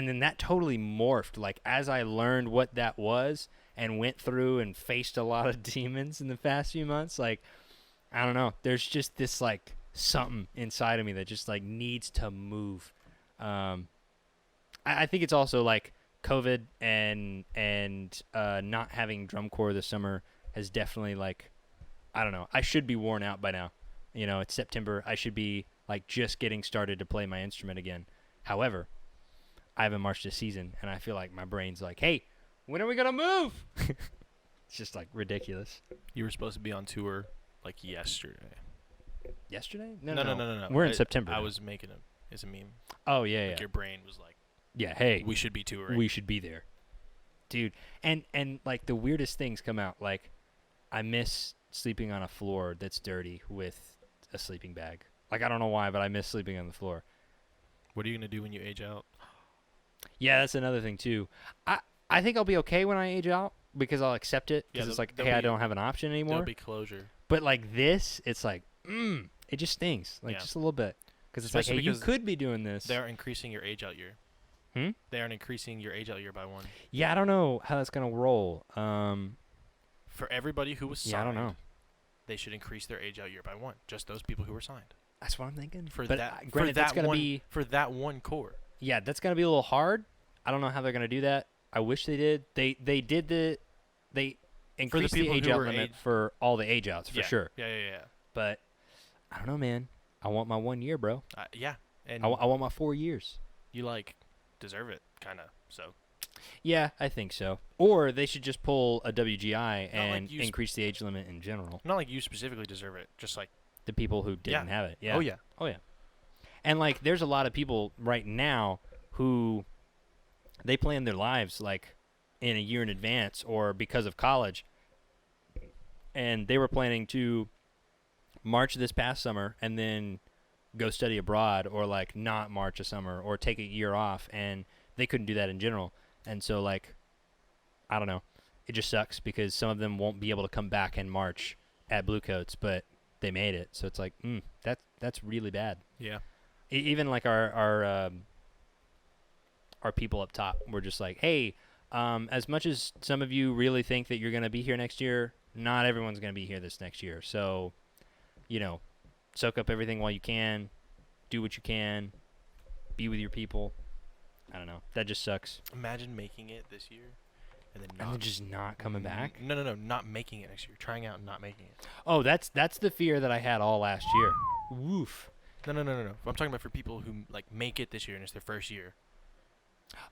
then that totally morphed. Like as I learned what that was and went through and faced a lot of demons in the past few months, like I don't know. There's just this like something inside of me that just like needs to move. I think it's also like COVID and not having drum corps this summer has definitely like, I don't know. I should be worn out by now. You know, it's September. I should be like just getting started to play my instrument again. However, I haven't marched this season, and I feel like my brain's like, hey, when are we going to move? It's just, like, ridiculous. You were supposed to be on tour, like, yesterday. Yesterday? No. We're in September. I was making it as a meme. Oh, yeah, Like, your brain was like, yeah, hey. We should be touring. We should be there. Dude. And, like, the weirdest things come out. Like, I miss sleeping on a floor that's dirty with a sleeping bag. Like, I don't know why, but I miss sleeping on the floor. What are you going to do when you age out? Yeah, that's another thing, too. I think I'll be okay when I age out because I'll accept it because it's like, hey, I don't have an option anymore. There'll be closure. But, like, this, it's like, it just stings. Like, just a little bit. Because it's especially like, hey, you could be doing this. They're increasing your age out year. They aren't increasing your age out year by 1. Yeah, I don't know how that's going to roll. For everybody who was signed, I don't know. They should increase their age out year by 1. Just those people who were signed. That's what I'm thinking. Granted, that's going to be for that one core. Yeah, that's going to be a little hard. I don't know how they're going to do that. I wish they did. They increased the age out limit for all the age outs for sure. Yeah. But I don't know, man. I want my 1 year, bro. Yeah, and I want my 4 years. You deserve it, kind of. So. Yeah, I think so. Or they should just pull a WGI and increase the age limit in general. Not like you specifically deserve it, just like the people who didn't have it. Yeah. Oh yeah. And like, there's a lot of people right now who they plan their lives like in a year in advance or because of college, and they were planning to march this past summer and then go study abroad, or like not march a summer or take a year off, and they couldn't do that in general. And so, like, I don't know. It just sucks because some of them won't be able to come back and march at Bluecoats, but they made it. So it's like, that's really bad. Yeah. Even like our people up top were just like, hey, as much as some of you really think that you're going to be here next year, not everyone's going to be here this next year. So, soak up everything while you can, do what you can, be with your people. I don't know. That just sucks. Imagine making it this year and then just not coming back? No, not making it next year. Trying out and not making it. Oh, that's the fear that I had all last year. Woof. No. I'm talking about for people who like make it this year and it's their first year.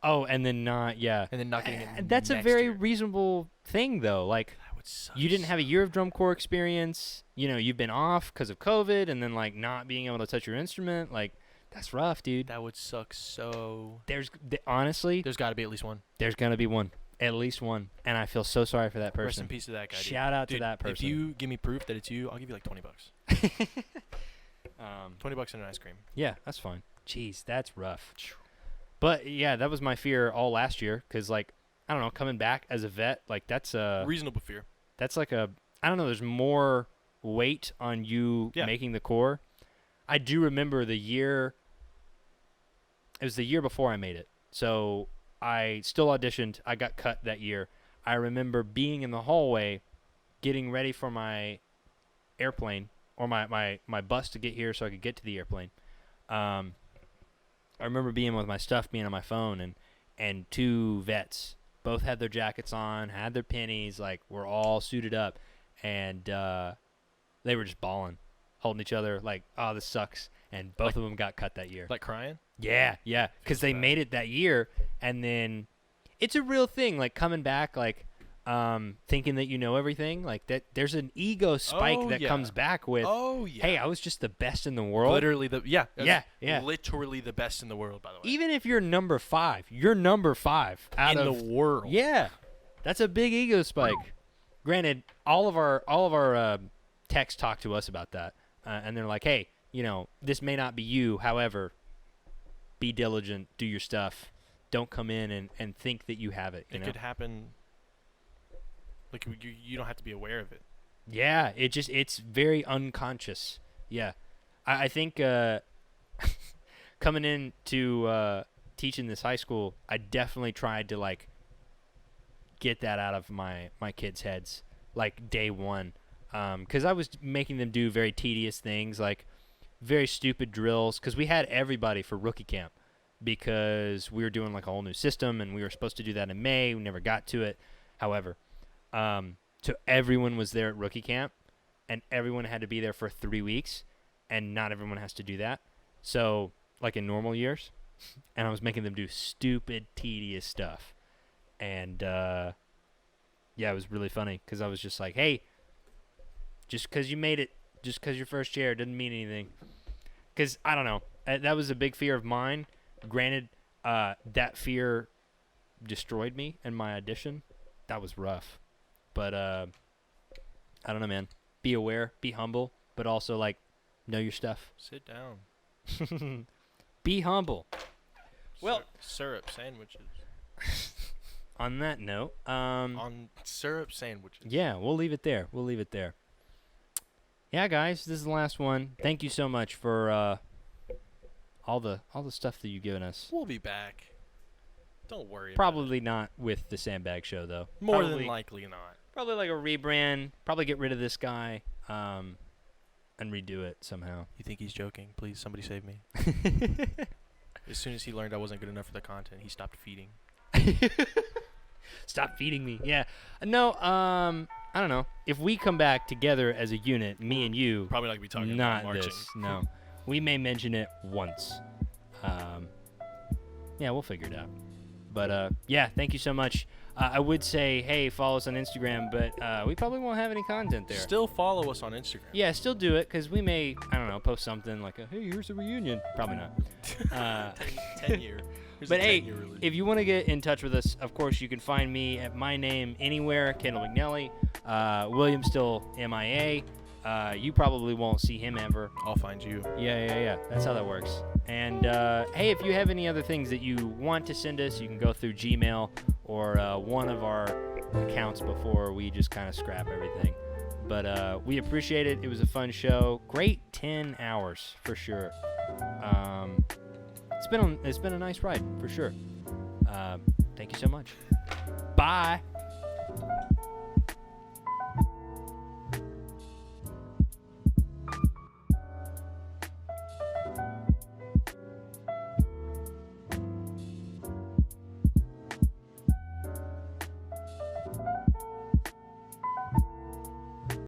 Oh, and then not, yeah. And then not getting it that's next a very year. reasonable thing, though. Like, that would suck. You didn't have a year of drum corps experience. You've been off because of COVID, and then, like, not being able to touch your instrument. Like, that's rough, dude. That would suck so... Honestly... There's got to be at least one. There's going to be one. At least one. And I feel so sorry for that person. Rest in peace to that guy, dude. Shout out to that person. If you give me proof that it's you, I'll give you like $20. $20 and an ice cream. Yeah, that's fine. Jeez, that's rough. But, yeah, that was my fear all last year because, like, I don't know, coming back as a vet, like, that's a... reasonable fear. That's like a... I don't know, there's more weight on you making the corps. I do remember the year... It was the year before I made it. So I still auditioned. I got cut that year. I remember being in the hallway getting ready for my airplane or my bus to get here so I could get to the airplane. I remember being with my stuff, being on my phone, and 2 vets both had their jackets on, had their pennies, like, we're all suited up, and they were just bawling, holding each other, like, oh, this sucks, and both of them got cut that year. Like crying? Yeah, because they made it that year, and then it's a real thing, like, coming back, like, thinking that you know everything, like, that there's an ego spike that comes back with, hey, I was just the best in the world. Literally yeah. Literally the best in the world, by the way. Even if you're number 5, you're number 5 out in of the world. Yeah, that's a big ego spike. Granted, all of our techs talk to us about that, and they're like, hey, this may not be you, however, be diligent, do your stuff, don't come in and think that you have it. It could happen. Like, you don't have to be aware of it. Yeah, it's very unconscious. Yeah. I think coming in to teaching this high school, I definitely tried to, like, get that out of my kids' heads, like, day one. Because I was making them do very tedious things, like very stupid drills, because we had everybody for rookie camp because we were doing, like, a whole new system, and we were supposed to do that in May. We never got to it. However... so everyone was there at rookie camp, and everyone had to be there for 3 weeks, and not everyone has to do that. So, like in normal years. and I was making them do stupid, tedious stuff. And, yeah, it was really funny because I was just like, hey, just because you made it, just because your first chair doesn't mean anything. Because, I don't know, that was a big fear of mine. Granted, that fear destroyed me in my audition. That was rough. But, I don't know, man. Be aware, be humble, but also, like, know your stuff. Sit down. Be humble. Well, syrup sandwiches. On that note, on syrup sandwiches. Yeah, we'll leave it there. Yeah, guys, this is the last one. Thank you so much for all the stuff that you've given us. We'll be back. Don't worry. Probably not with the Sandbag Show, though. More than likely not. Probably like a rebrand. Probably get rid of this guy, and redo it somehow. You think he's joking? Please, somebody save me. As soon as he learned I wasn't good enough for the content, he stopped feeding. Stop feeding me. Yeah. No, I don't know. If we come back together as a unit, me and you, probably not be talking not about marching. This. No. We may mention it once. Yeah, we'll figure it out. But, yeah, thank you so much. I would say, hey, follow us on Instagram, but we probably won't have any content there. Still follow us on Instagram. Yeah, still do it, because we may, I don't know, post something like, hey, here's a reunion. Probably not. 10 year. But, hey, if you want to get in touch with us, of course, you can find me at my name anywhere, Kendall McNelly. William's still MIA. You probably won't see him ever. I'll find you. Yeah. That's how that works. And, hey, if you have any other things that you want to send us, you can go through Gmail or one of our accounts before we just kind of scrap everything. But we appreciate it. It was a fun show. Great 10 hours for sure. It's been a nice ride for sure. Thank you so much. Bye.